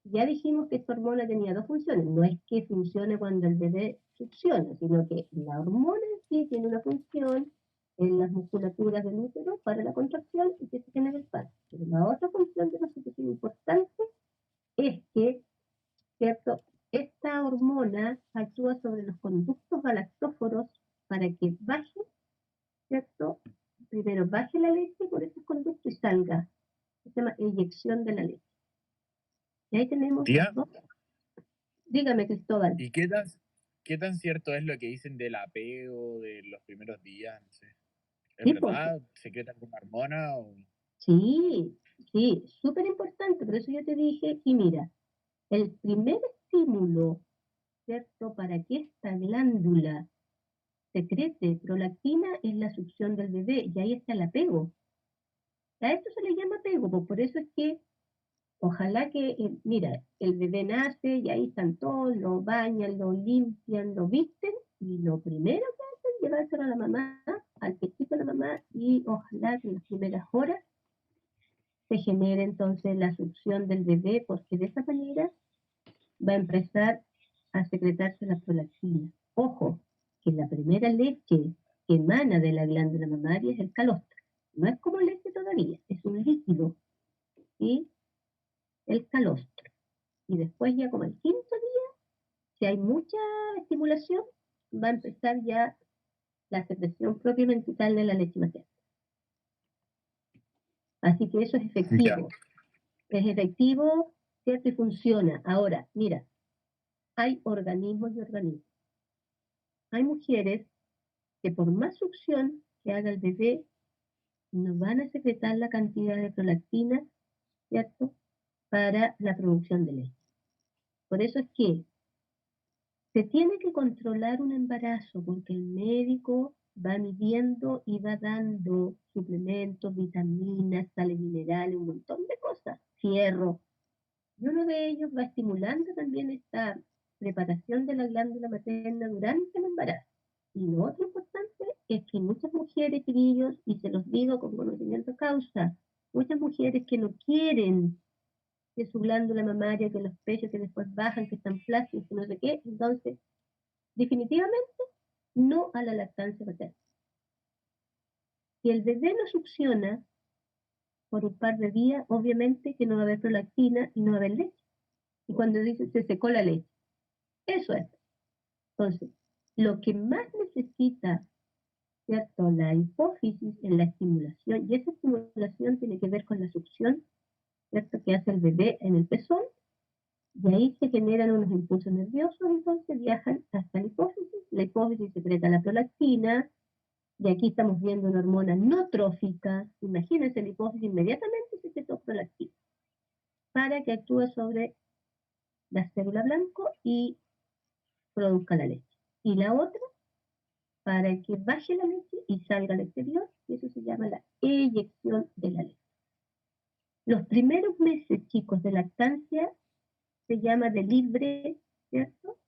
ya dijimos que esta hormona tenía dos funciones. No es que funcione cuando el bebé succiona, sino que la hormona en sí tiene una función en las musculaturas del útero para la contracción y que se genere el parto. Pero la otra función de la oxitocina importante es que, ¿cierto? Esta hormona actúa sobre los conductos galactóforos para que baje, ¿cierto? Primero baje la leche por esos conductos y salga. Se llama eyección de la leche. Y ahí tenemos Tía, dos. Dígame, Cristóbal. ¿y qué tan cierto es lo que dicen del apego de los primeros días? No sé. ¿Es Sí, pues, verdad? ¿Secreta alguna hormona? sí, súper importante. Por eso yo te dije que, mira, el primer estímulo, ¿cierto? Para que esta glándula secrete prolactina es la succión del bebé, y ahí está el apego. A esto se le llama apego, pues por eso es que ojalá que, mira, el bebé nace y ahí están todos, lo bañan, lo limpian, lo visten, y lo primero que hacen es llevárselo a la mamá, al pechito de la mamá, y ojalá que en las primeras horas se genere entonces la succión del bebé, porque de esa manera va a empezar a secretarse la prolactina. Ojo, que la primera leche que emana de la glándula mamaria es el calostro. No es como leche todavía, es un líquido, ¿sí? El calostro. Y después ya como el quinto día, si hay mucha estimulación, va a empezar ya la secreción propiamente tal de la leche materna. Así que eso es efectivo. Es efectivo, ¿cierto? Y funciona. Ahora, mira, hay organismos y organismos. Hay mujeres que por más succión que haga el bebé, no van a secretar la cantidad de prolactina, ¿cierto? Para la producción de leche. Por eso es que se tiene que controlar un embarazo, porque el médico va midiendo y va dando suplementos, vitaminas, sales minerales, un montón de cosas, fierro. Y uno de ellos va estimulando también esta preparación de la glándula materna durante el embarazo. Y lo otro importante es que muchas mujeres, chiquillos, y se los digo con conocimiento de causa, muchas mujeres que no quieren que su glándula mamaria, que los pechos que después bajan, que están flácidos, que no sé qué, entonces definitivamente no a la lactancia materna. Si el bebé no succiona por un par de días, obviamente que no va a haber prolactina y no va a haber leche. Y cuando dice se secó la leche, eso es. Entonces, lo que más necesita, ¿cierto? La hipófisis en la estimulación, y esa estimulación tiene que ver con la succión, ¿cierto? Que hace el bebé en el pezón, y ahí se generan unos impulsos nerviosos, entonces viajan hasta la hipófisis secreta la prolactina, y aquí estamos viendo una hormona no trófica, imagínense la hipófisis inmediatamente secretó prolactina, para que actúe sobre la célula blanco y produzca la leche. Y la otra, para que baje la leche y salga al exterior, y eso se llama la eyección de la leche. Los primeros meses, chicos, de lactancia se llama de libre, ¿cierto?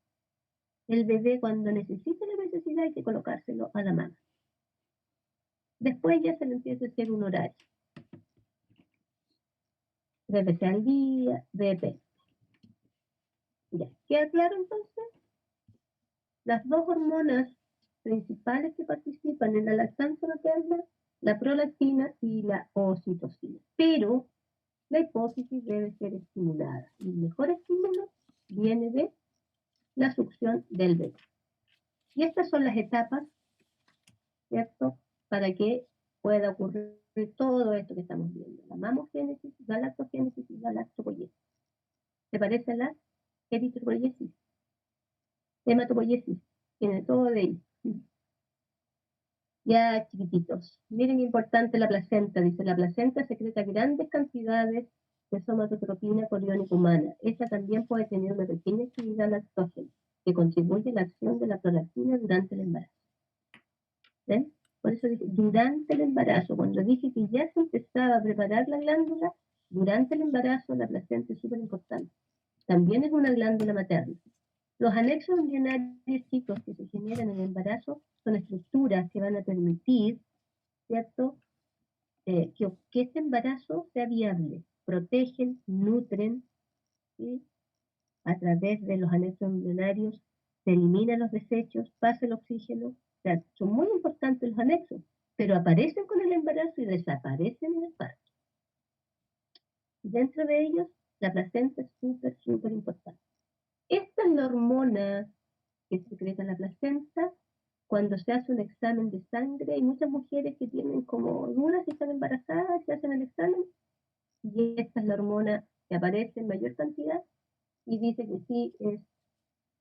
El bebé cuando necesita la necesidad hay que colocárselo a la mano. Después ya se le empieza a hacer un horario. 3 veces al día, depende. Ya, ¿queda claro entonces? Las dos hormonas principales que participan en la lactancia materna, la prolactina y la oxitocina. Pero la hipófisis debe ser estimulada. Y el mejor estímulo viene de la succión del bebé. Y estas son las etapas, ¿cierto? Para que pueda ocurrir todo esto que estamos viendo. La mamogénesis, la lactogénesis y la lactopoiesis. ¿Te parece la eritropoiesis? Hematopoiesis. Tiene todo de ahí. Ya, chiquititos. Miren qué importante la placenta. Dice, la placenta secreta grandes cantidades de somatotropina coriónica humana. Esta también puede tener una pequeña actividad lactógena que contribuye a la acción de la prolactina durante el embarazo. ¿Ven? Por eso dije, durante el embarazo, cuando dije que ya se empezaba a preparar la glándula, Durante el embarazo, la placenta es súper importante. También es una glándula materna. Los anexos embrionarios chicos que se generan en el embarazo son estructuras que van a permitir, ¿cierto?, que este embarazo sea viable. Protegen, nutren, ¿sí? A través de los anexos embrionarios se eliminan los desechos, pasa el oxígeno. O sea, son muy importantes los anexos, pero aparecen con el embarazo y desaparecen en el parto. Dentro de ellos, la placenta es súper, súper importante. Esta es la hormona que secreta la placenta. Cuando se hace un examen de sangre, hay muchas mujeres que tienen como dudas si están embarazadas, se hacen el examen, y esta es la hormona que aparece en mayor cantidad y dice que sí es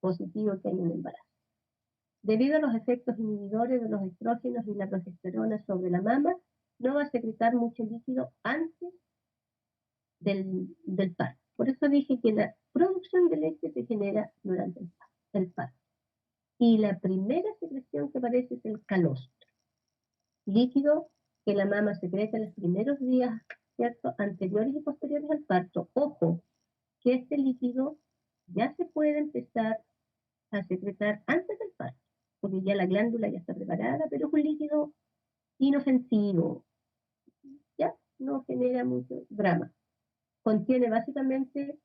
positivo que hay un embarazo. Debido a los efectos inhibidores de los estrógenos y la progesterona sobre la mama, no va a secretar mucho líquido antes del parto. Por eso dije que la producción de leche se genera durante el parto. Y la primera secreción que aparece es el calostro, líquido que la mama secreta en los primeros días, ¿cierto?, anteriores y posteriores al parto. Ojo, que este líquido ya se puede empezar a secretar antes del parto, porque ya la glándula ya está preparada, pero es un líquido inofensivo, ya no genera mucho drama. Contiene básicamente,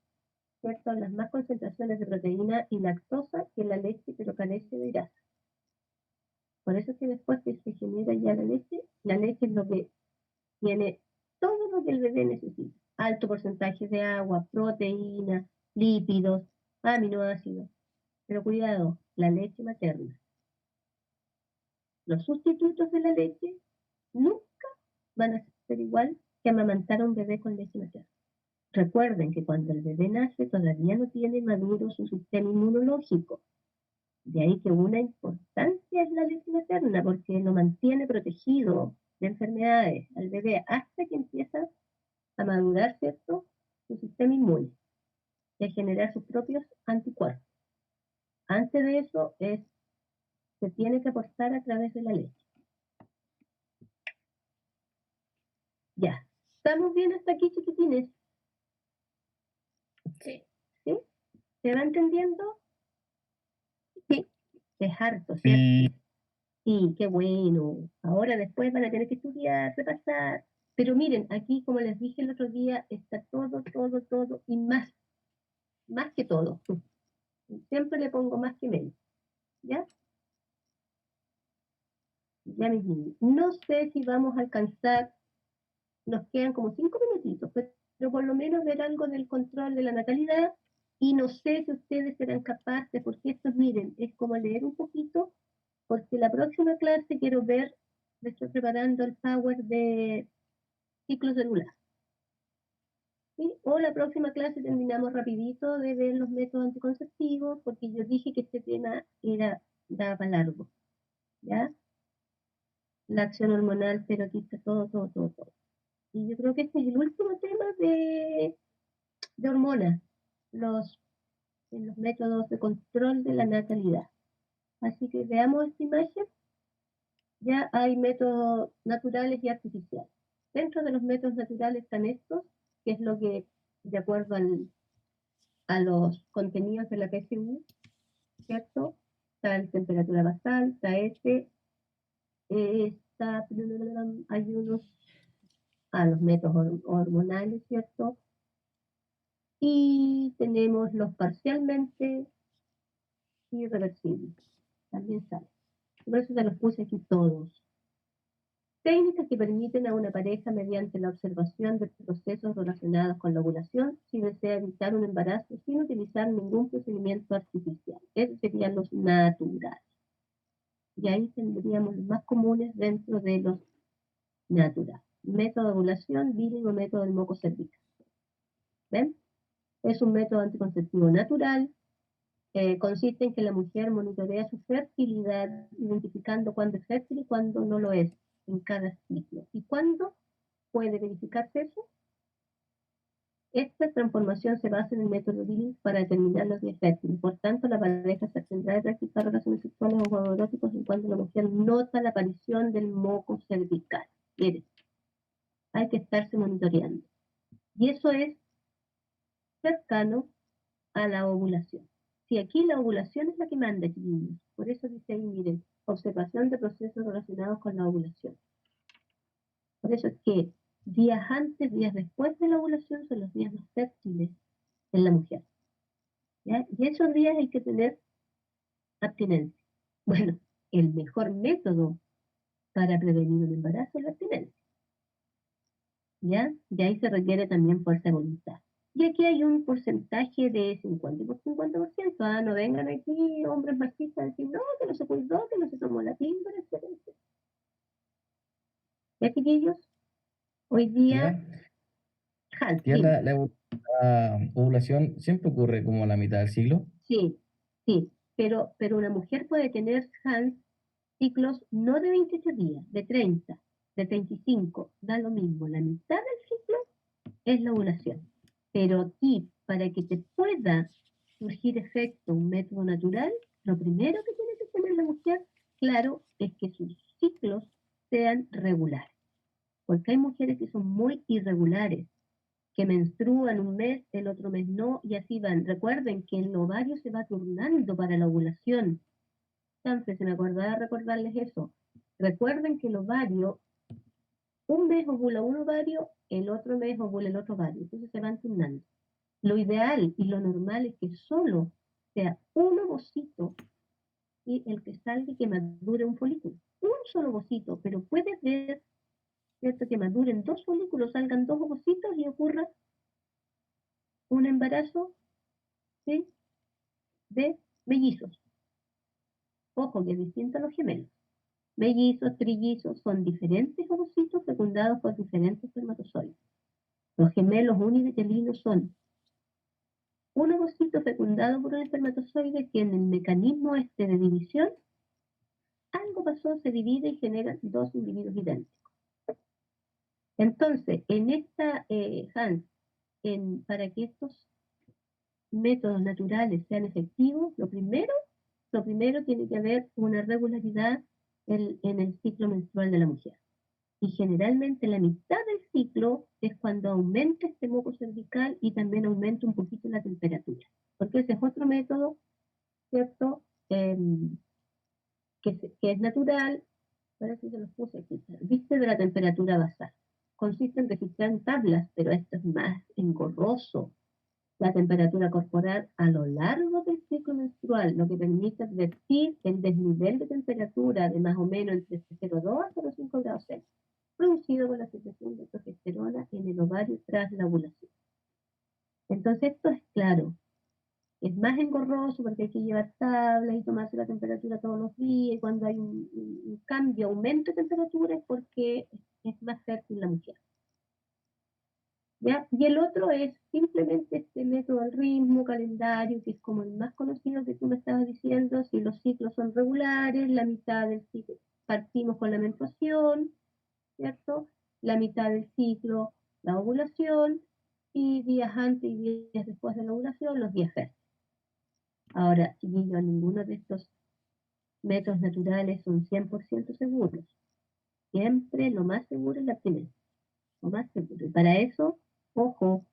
¿cierto?, las más concentraciones de proteína y lactosa que la leche, pero carece de grasa. Por eso es que después que se genera ya la leche es lo que tiene todo lo que el bebé necesita. Alto porcentaje de agua, proteína, lípidos, aminoácidos. Pero cuidado, la leche materna. Los sustitutos de la leche nunca van a ser igual que amamantar a un bebé con leche materna. Recuerden que cuando el bebé nace todavía no tiene maduro su sistema inmunológico. De ahí que una importancia es la leche materna, porque lo mantiene protegido de enfermedades al bebé hasta que empieza a madurar, ¿cierto?, su sistema inmune y a generar sus propios anticuerpos. Antes de eso se tiene que aportar a través de la leche. Ya, ¿estamos bien hasta aquí, chiquitines? Sí. ¿Sí? ¿Se va entendiendo? Sí. Es harto, ¿cierto? Sí. Sí, qué bueno. Ahora después van a tener que estudiar, repasar. Pero miren, aquí, como les dije el otro día, está todo, todo, todo y más que todo. Siempre le pongo más que menos. ¿Ya? Ya, mis niños. No sé si vamos a alcanzar, nos quedan como 5 minutitos, pero por lo menos ver algo del control de la natalidad, y no sé si ustedes serán capaces, porque esto, miren, es como leer un poquito, porque la próxima clase quiero ver, me estoy preparando el power de ciclo celular. ¿Sí? O la próxima clase terminamos rapidito de ver los métodos anticonceptivos, porque yo dije que este tema daba largo, ¿ya? La acción hormonal, pero aquí está todo, todo, todo, todo. Y yo creo que este es el último tema de hormonas, los métodos de control de la natalidad. Así que veamos esta imagen. Ya hay métodos naturales y artificiales. Dentro de los métodos naturales están estos, que es lo que, de acuerdo a los contenidos de la PSU, ¿cierto? Está la temperatura basal, está hay unos los métodos hormonales, ¿cierto? Y tenemos los parcialmente irreversibles, también salen. Por eso se los puse aquí todos. Técnicas que permiten a una pareja, mediante la observación de procesos relacionados con la ovulación, si desea evitar un embarazo sin utilizar ningún procedimiento artificial. Esos serían los naturales. Y ahí tendríamos los más comunes dentro de los naturales. Método de ovulación, Billing o método del moco cervical. ¿Ven? Es un método anticonceptivo natural. Consiste en que la mujer monitorea su fertilidad, identificando cuándo es fértil y cuándo no lo es en cada ciclo. ¿Y cuándo puede verificarse eso? Esta transformación se basa en el método Billing para determinar los días fértiles. Por tanto, la pareja se abstendrá de practicar relaciones sexuales o juegos eróticos en cuanto la mujer nota la aparición del moco cervical. Miren, hay que estarse monitoreando. Y eso es cercano a la ovulación. Si aquí la ovulación es la que manda, chiquillos. Por eso dice ahí, miren, observación de procesos relacionados con la ovulación. Por eso es que días antes, días después de la ovulación son los días más fértiles en la mujer. ¿Ya? Y esos días hay que tener abstinencia. Bueno, el mejor método para prevenir un embarazo es la abstinencia. ¿Ya? Y ahí se requiere también fuerza de voluntad. Y aquí hay un porcentaje de 50 por 50%. Ah, no vengan aquí hombres machistas a decir, no, que no se cuidó, que no se tomó la píldora, etcétera, etcétera. ¿Ya, chiquillos? Hoy día, Hans, Tía, dime. la ovulación siempre ocurre como a la mitad del siglo. Sí, sí, pero una mujer puede tener, Hans, ciclos no de 28 días, de 30, de 35, da lo mismo. La mitad del ciclo es la ovulación. Pero aquí, para que te pueda surgir efecto un método natural, lo primero que tiene que tener la mujer, claro, es que sus ciclos sean regulares. Porque hay mujeres que son muy irregulares, que menstruan un mes, el otro mes no, y así van. Recuerden que el ovario se va turnando para la ovulación. Entonces, se me acordaba recordarles eso. Recuerden que el ovario, un mes ovula un ovario, el otro mes ovula el otro ovario. Entonces se van turnando. Lo ideal y lo normal es que solo sea un ovocito y el que salga y que madure un folículo. Un solo ovocito, pero puede ser, ¿cierto?, que maduren dos folículos, salgan dos ovocitos y ocurra un embarazo, ¿sí?, de mellizos. Ojo, que es distinto a los gemelos. Mellizos, trillizos, son diferentes ovocitos fecundados por diferentes espermatozoides. Los gemelos univitelinos son un ovocito fecundado por un espermatozoide que en el mecanismo este de división, algo pasó, se divide y genera dos individuos idénticos. Entonces, en esta, Hans, para que estos métodos naturales sean efectivos, lo primero tiene que haber una regularidad en el ciclo menstrual de la mujer. Y generalmente la mitad del ciclo es cuando aumenta este moco cervical y también aumenta un poquito la temperatura. Porque ese es otro método, ¿cierto?, que es natural. Ahora sí se los puse aquí. Viste de la temperatura basal. Consiste en registrar en tablas, pero esto es más engorroso. La temperatura corporal a lo largo del ciclo menstrual, lo que permite advertir el desnivel de temperatura de más o menos entre 0,2 a 0,5 grados Celsius, producido por la secreción de progesterona en el ovario tras la ovulación. Entonces esto es claro. Es más engorroso porque hay que llevar tablas y tomarse la temperatura todos los días. Y cuando hay un cambio, aumento de temperatura, es porque es más fértil la mujer. ¿Ya? Y el otro es simplemente este método al ritmo, calendario, que es como el más conocido que tú me estabas diciendo. Si los ciclos son regulares, la mitad del ciclo partimos con la menstruación, ¿cierto? La mitad del ciclo, la ovulación, y días antes y días después de la ovulación, los días fértiles. Ahora, chiquillos, ninguno de estos métodos naturales son 100% seguros. Siempre lo más seguro es la abstinencia. Lo más seguro. Y para eso, ojo,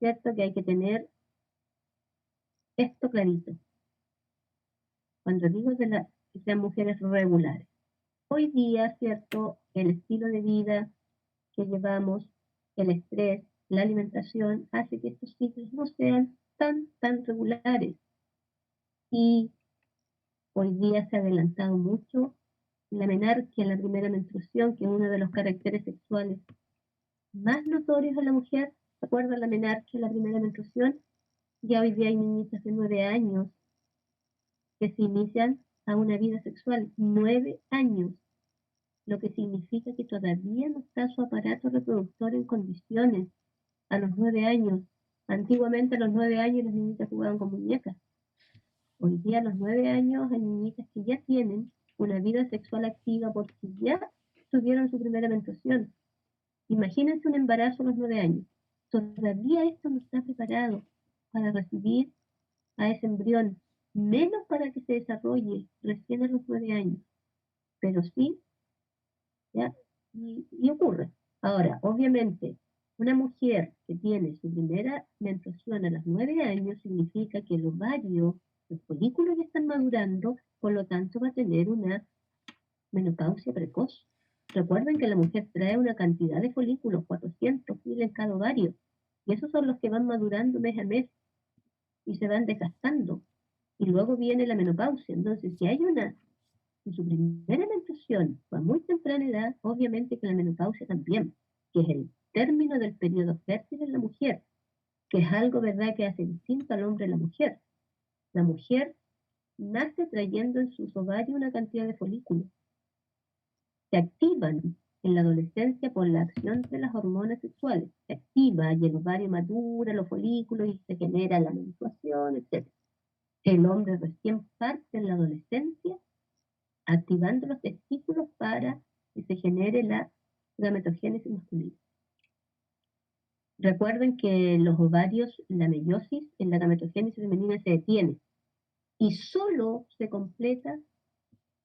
¿cierto?, que hay que tener esto clarito. Cuando digo que sean mujeres regulares. Hoy día, ¿cierto?, el estilo de vida que llevamos, el estrés, la alimentación, hace que estos ciclos no sean tan regulares. Y hoy día se ha adelantado mucho la menarquia, la primera menstruación, que es uno de los caracteres sexuales más notorios en la mujer. ¿Recuerdan la menarquia, la primera menstruación? Ya hoy día hay niñitas de 9 años que se inician a una vida sexual. 9 años, lo que significa que todavía no está su aparato reproductor en condiciones. A los 9 años, antiguamente a los 9 años las niñitas jugaban con muñecas. Hoy día a los 9 años hay niñitas que ya tienen una vida sexual activa porque ya tuvieron su primera menstruación. Imagínense un embarazo a los 9 años. Todavía esto no está preparado para recibir a ese embrión, menos para que se desarrolle recién a los 9 años. Pero sí, ¿ya? Y ocurre. Ahora, obviamente, Una mujer que tiene su primera menstruación a los 9 años significa que el ovario, los folículos ya están madurando, por lo tanto va a tener una menopausia precoz. Recuerden que la mujer trae una cantidad de folículos, 400.000 en cada ovario, y esos son los que van madurando mes a mes y se van desgastando. Y luego viene la menopausia. Entonces, si su primera menstruación fue a muy temprana edad, obviamente que la menopausia también, que es el término del periodo fértil en la mujer, que es algo, ¿verdad?, que hace distinto al hombre y la mujer. La mujer nace trayendo en sus ovarios una cantidad de folículos. Se activan en la adolescencia por la acción de las hormonas sexuales. Se activa y el ovario madura, los folículos y se genera la menstruación, etc. El hombre recién parte en la adolescencia activando los testículos para que se genere la gametogénesis masculina. Recuerden que los ovarios, la meiosis en la gametogénesis femenina se detiene y solo se completa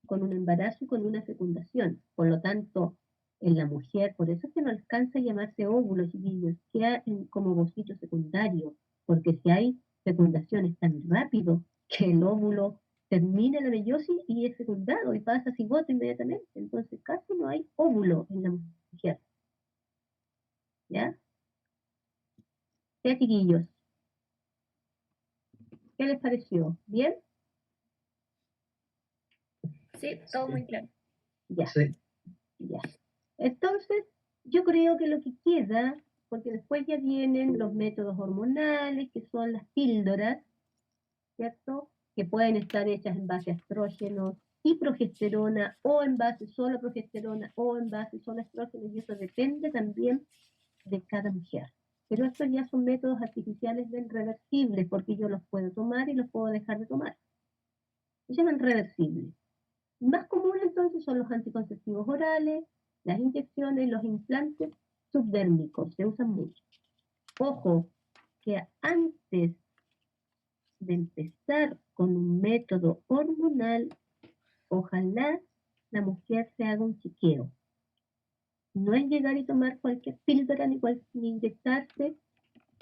con un embarazo y con una fecundación. Por lo tanto, en la mujer, por eso es que no alcanza a llamarse óvulo, chiquillos, queda como ovocito secundario, porque si hay fecundación es tan rápido que el óvulo termina la meiosis y es fecundado y pasa a cigoto inmediatamente. Entonces casi no hay óvulo en la mujer. ¿Ya? ¿Qué, chiquillos? ¿Qué les pareció? ¿Bien? Sí, todo muy claro. Ya. Sí. Ya. Entonces, yo creo que lo que queda, porque después ya vienen los métodos hormonales, que son las píldoras, ¿cierto? Que pueden estar hechas en base a estrógenos y progesterona, o en base solo a progesterona, o en base solo a estrógenos, y eso depende también de cada mujer. Pero estos ya son métodos artificiales reversibles, porque yo los puedo tomar y los puedo dejar de tomar. Se llaman reversibles. Más común entonces son los anticonceptivos orales, las inyecciones, los implantes subdérmicos, se usan mucho. Ojo, que antes de empezar con un método hormonal, ojalá la mujer se haga un chequeo. No es llegar y tomar cualquier píldora, ni inyectarse,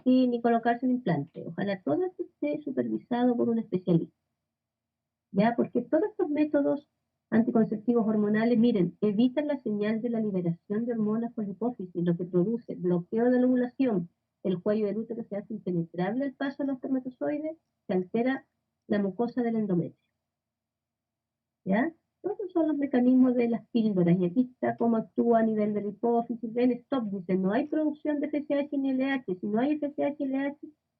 ni colocarse un implante. Ojalá todo esto esté supervisado por un especialista. ¿Ya? Porque todos estos métodos anticonceptivos hormonales, miren, evitan la señal de la liberación de hormonas por la hipófisis, lo que produce bloqueo de la ovulación, el cuello del útero se hace impenetrable al paso de los espermatozoides, se altera la mucosa del endometrio. ¿Ya? Esos son los mecanismos de las píldoras, y aquí está cómo actúa a nivel de la hipófisis. Ven, stop, dice, no hay producción de FSH ni LH. Si no hay FSH y LH,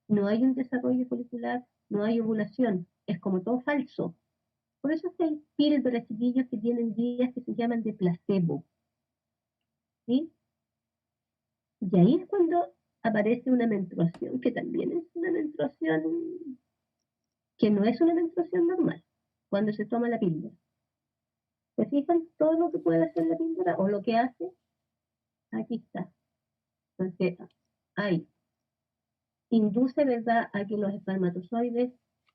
no hay un desarrollo folicular, no hay ovulación. Es como todo falso. Por eso es que hay píldoras, chiquillos, que tienen días que se llaman de placebo. ¿Sí? Y ahí es cuando aparece una menstruación, que también es una menstruación, que no es una menstruación normal, cuando se toma la píldora. ¿Se fijan todo lo que puede hacer la píldora o lo que hace? Aquí está. Entonces, induce, ¿verdad?, a que los espermatozoides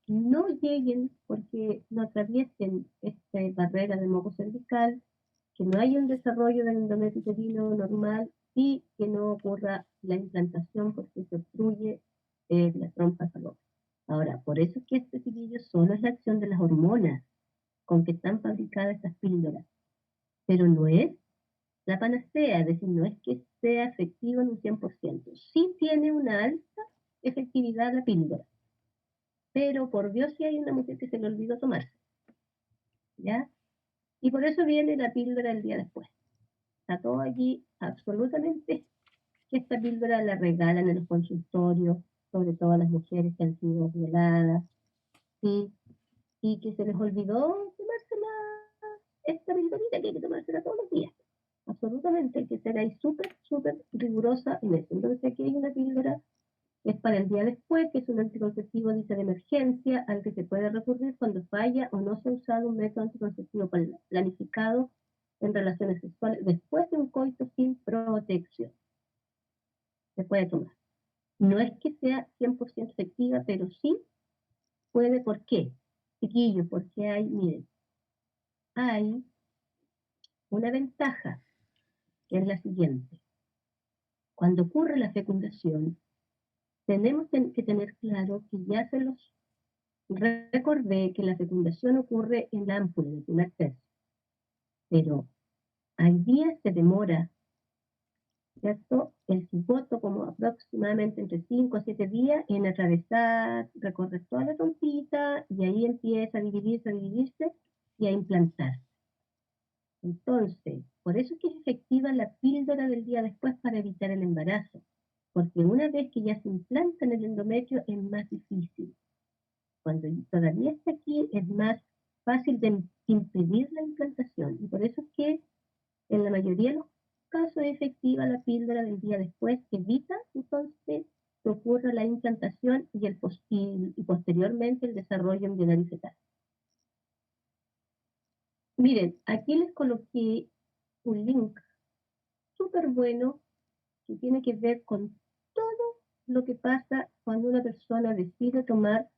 no lleguen, porque no atraviesen esta barrera de moco cervical, que no haya un desarrollo del endometrio uterino normal y que no ocurra la implantación porque se obstruye la trompa falópica. Ahora, por eso es que este chiquillo solo es la acción de las hormonas con que están fabricadas estas píldoras, pero no es la panacea, es decir, no es que sea efectivo en un 100%. Sí tiene una alta efectividad la píldora, pero por Dios si hay una mujer que se le olvidó tomarse, ¿ya? Y por eso viene la píldora el día después. Está todo allí absolutamente, que esta píldora la regalan en los consultorios, sobre todo a las mujeres que han sido violadas, ¿sí? Y que se les olvidó tomarse esta píldorita, que hay que tomársela todos los días. Absolutamente, hay que ser ahí súper, súper rigurosa en eso. Entonces aquí hay una píldora que es para el día después, que es un anticonceptivo, dice, de emergencia, al que se puede recurrir cuando falla o no se ha usado un método anticonceptivo planificado en relaciones sexuales después de un coito sin protección. Se puede tomar. No es que sea 100% efectiva, pero sí puede. ¿Por qué? Chiquillos, porque miren, hay una ventaja, que es la siguiente. cuando ocurre la fecundación, tenemos que tener claro que ya se los recordé que la fecundación ocurre en la ámpula, en el primer tercio, pero hay días se demora, ¿cierto? El cigoto como aproximadamente entre 5 a 7 días en atravesar, recorrer toda la trompita y ahí empieza a dividirse y a implantarse. Entonces, por eso es que es efectiva la píldora del día después para evitar el embarazo, porque una vez que ya se implanta en el endometrio es más difícil. Cuando todavía está aquí es más fácil de impedir la implantación y por eso es que en la mayoría de los casos es efectiva la píldora del día después, que evita entonces que ocurra la implantación y posteriormente el desarrollo embrionario fetal. Miren, aquí les coloqué un link súper bueno que tiene que ver con todo lo que pasa cuando una persona decide tomar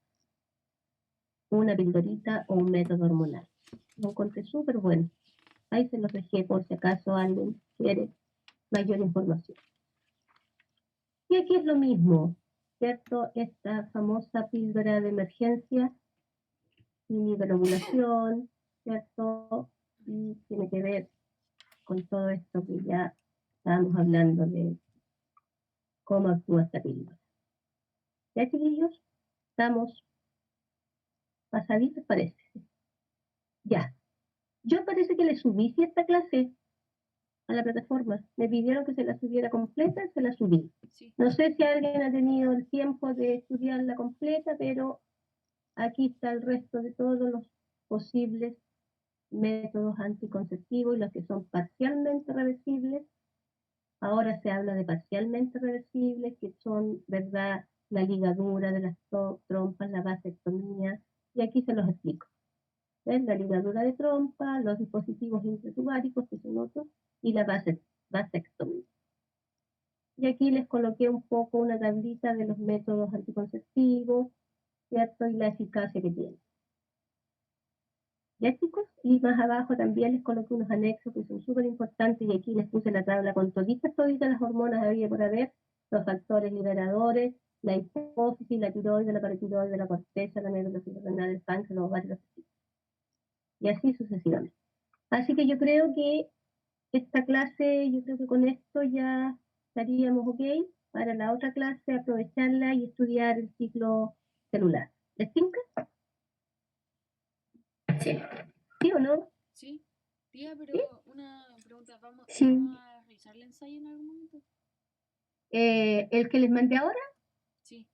una pildorita o un método hormonal. Lo encontré súper bueno. Ahí se los dejé por si acaso alguien quiere mayor información. Y aquí es lo mismo, ¿cierto? Esta famosa píldora de emergencia, inhibe la ovulación, ¿cierto? Y tiene que ver con todo esto que ya estábamos hablando de cómo actúa esta píldora. ¿Ya, chiquillos? Estamos pasaditos, parece. Ya. Yo parece que le subí esta clase a la plataforma. Me pidieron que se la subiera completa, se la subí. Sí. No sé si alguien ha tenido el tiempo de estudiarla completa, pero aquí está el resto de todos los posibles métodos anticonceptivos y los que son parcialmente reversibles. Ahora se habla de parcialmente reversibles, que son, ¿verdad?, la ligadura de las trompas, la vasectomía, y aquí se los explico. ¿Ven? La ligadura de trompa, los dispositivos intratubáricos, que son otros, y la vasectomía. Y aquí les coloqué un poco una tablita de los métodos anticonceptivos, ¿cierto? Y la eficacia que tienen. ¿Ya, chicos? Y más abajo también les coloqué unos anexos que son súper importantes y aquí les puse la tabla con toditas las hormonas había por haber, los factores liberadores, la hipófisis, la tiroides, la paratiroides, la corteza, la médula suprarrenal, el páncreas, los ovarios, los testículos. Y así sucesivamente. Así que yo creo que esta clase, yo creo que con esto ya estaríamos ok para la otra clase, aprovecharla y estudiar el ciclo celular. ¿Les tinca? Sí. ¿Sí o no? Sí. Tía, pero ¿Sí? una pregunta, ¿vamos Sí. a revisar el ensayo en algún momento? ¿El que les mandé ahora? Sí.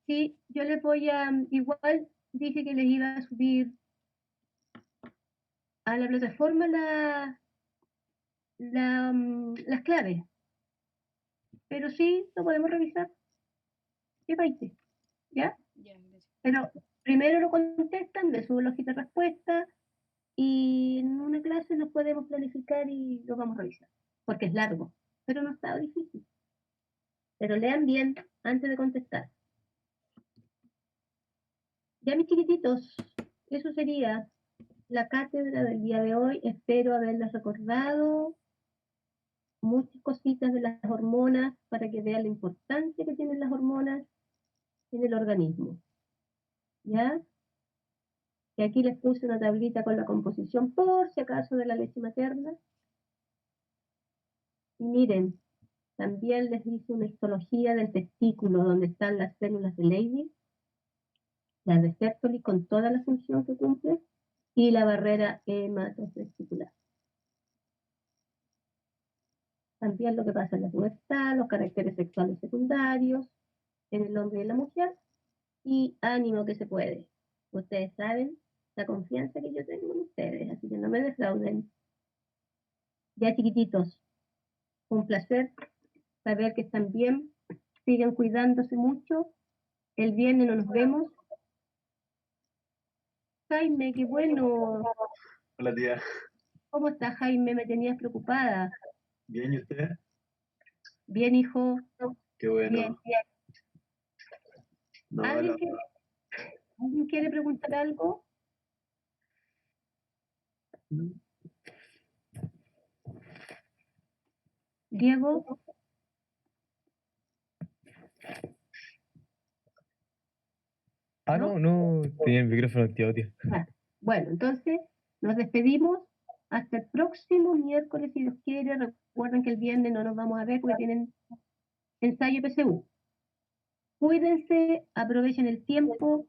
Sí, yo les voy a, igual dije que les iba a subir a la plataforma las claves, pero sí, lo podemos revisar. ¿Qué país? ¿Ya? Ya, gracias. Pero primero lo contestan, me subo la hojita de respuesta y en una clase lo podemos planificar y lo vamos a revisar, porque es largo, pero no está difícil. Pero lean bien antes de contestar. Ya, mis chiquititos, eso sería la cátedra del día de hoy. Espero haberles recordado muchas cositas de las hormonas para que vean la importancia que tienen las hormonas en el organismo. ¿Ya? Y aquí les puse una tablita con la composición, por si acaso, de la leche materna. Y miren, también les hice una histología del testículo, donde están las células de Leydig, la de Sertoli con toda la función que cumple, y la barrera hematotesticular. También lo que pasa en la pubertad, los caracteres sexuales secundarios en el hombre y en la mujer, y ánimo que se puede. Ustedes saben la confianza que yo tengo en ustedes, así que no me defrauden. Ya, chiquititos, un placer saber que están bien, siguen cuidándose mucho. El viernes no nos vemos. Jaime, qué bueno. Hola, tía. ¿Cómo estás, Jaime? Me tenías preocupada. Bien, ¿y usted? Bien, hijo. Qué bueno. Bien. No, ¿Alguien quiere preguntar algo? Diego, Ah, ¿no? no, tenía el micrófono activado, tío. Ah, bueno, entonces nos despedimos hasta el próximo miércoles, si Dios quiere. Recuerden que el viernes no nos vamos a ver porque tienen ensayo PSU. Cuídense, aprovechen el tiempo,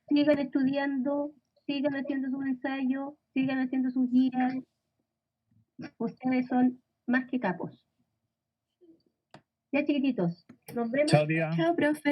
sigan estudiando, sigan haciendo sus ensayos, sigan haciendo sus guías. Ustedes son más que capos. Ya, chiquititos, nos vemos. Chao, tía. Chao, profe.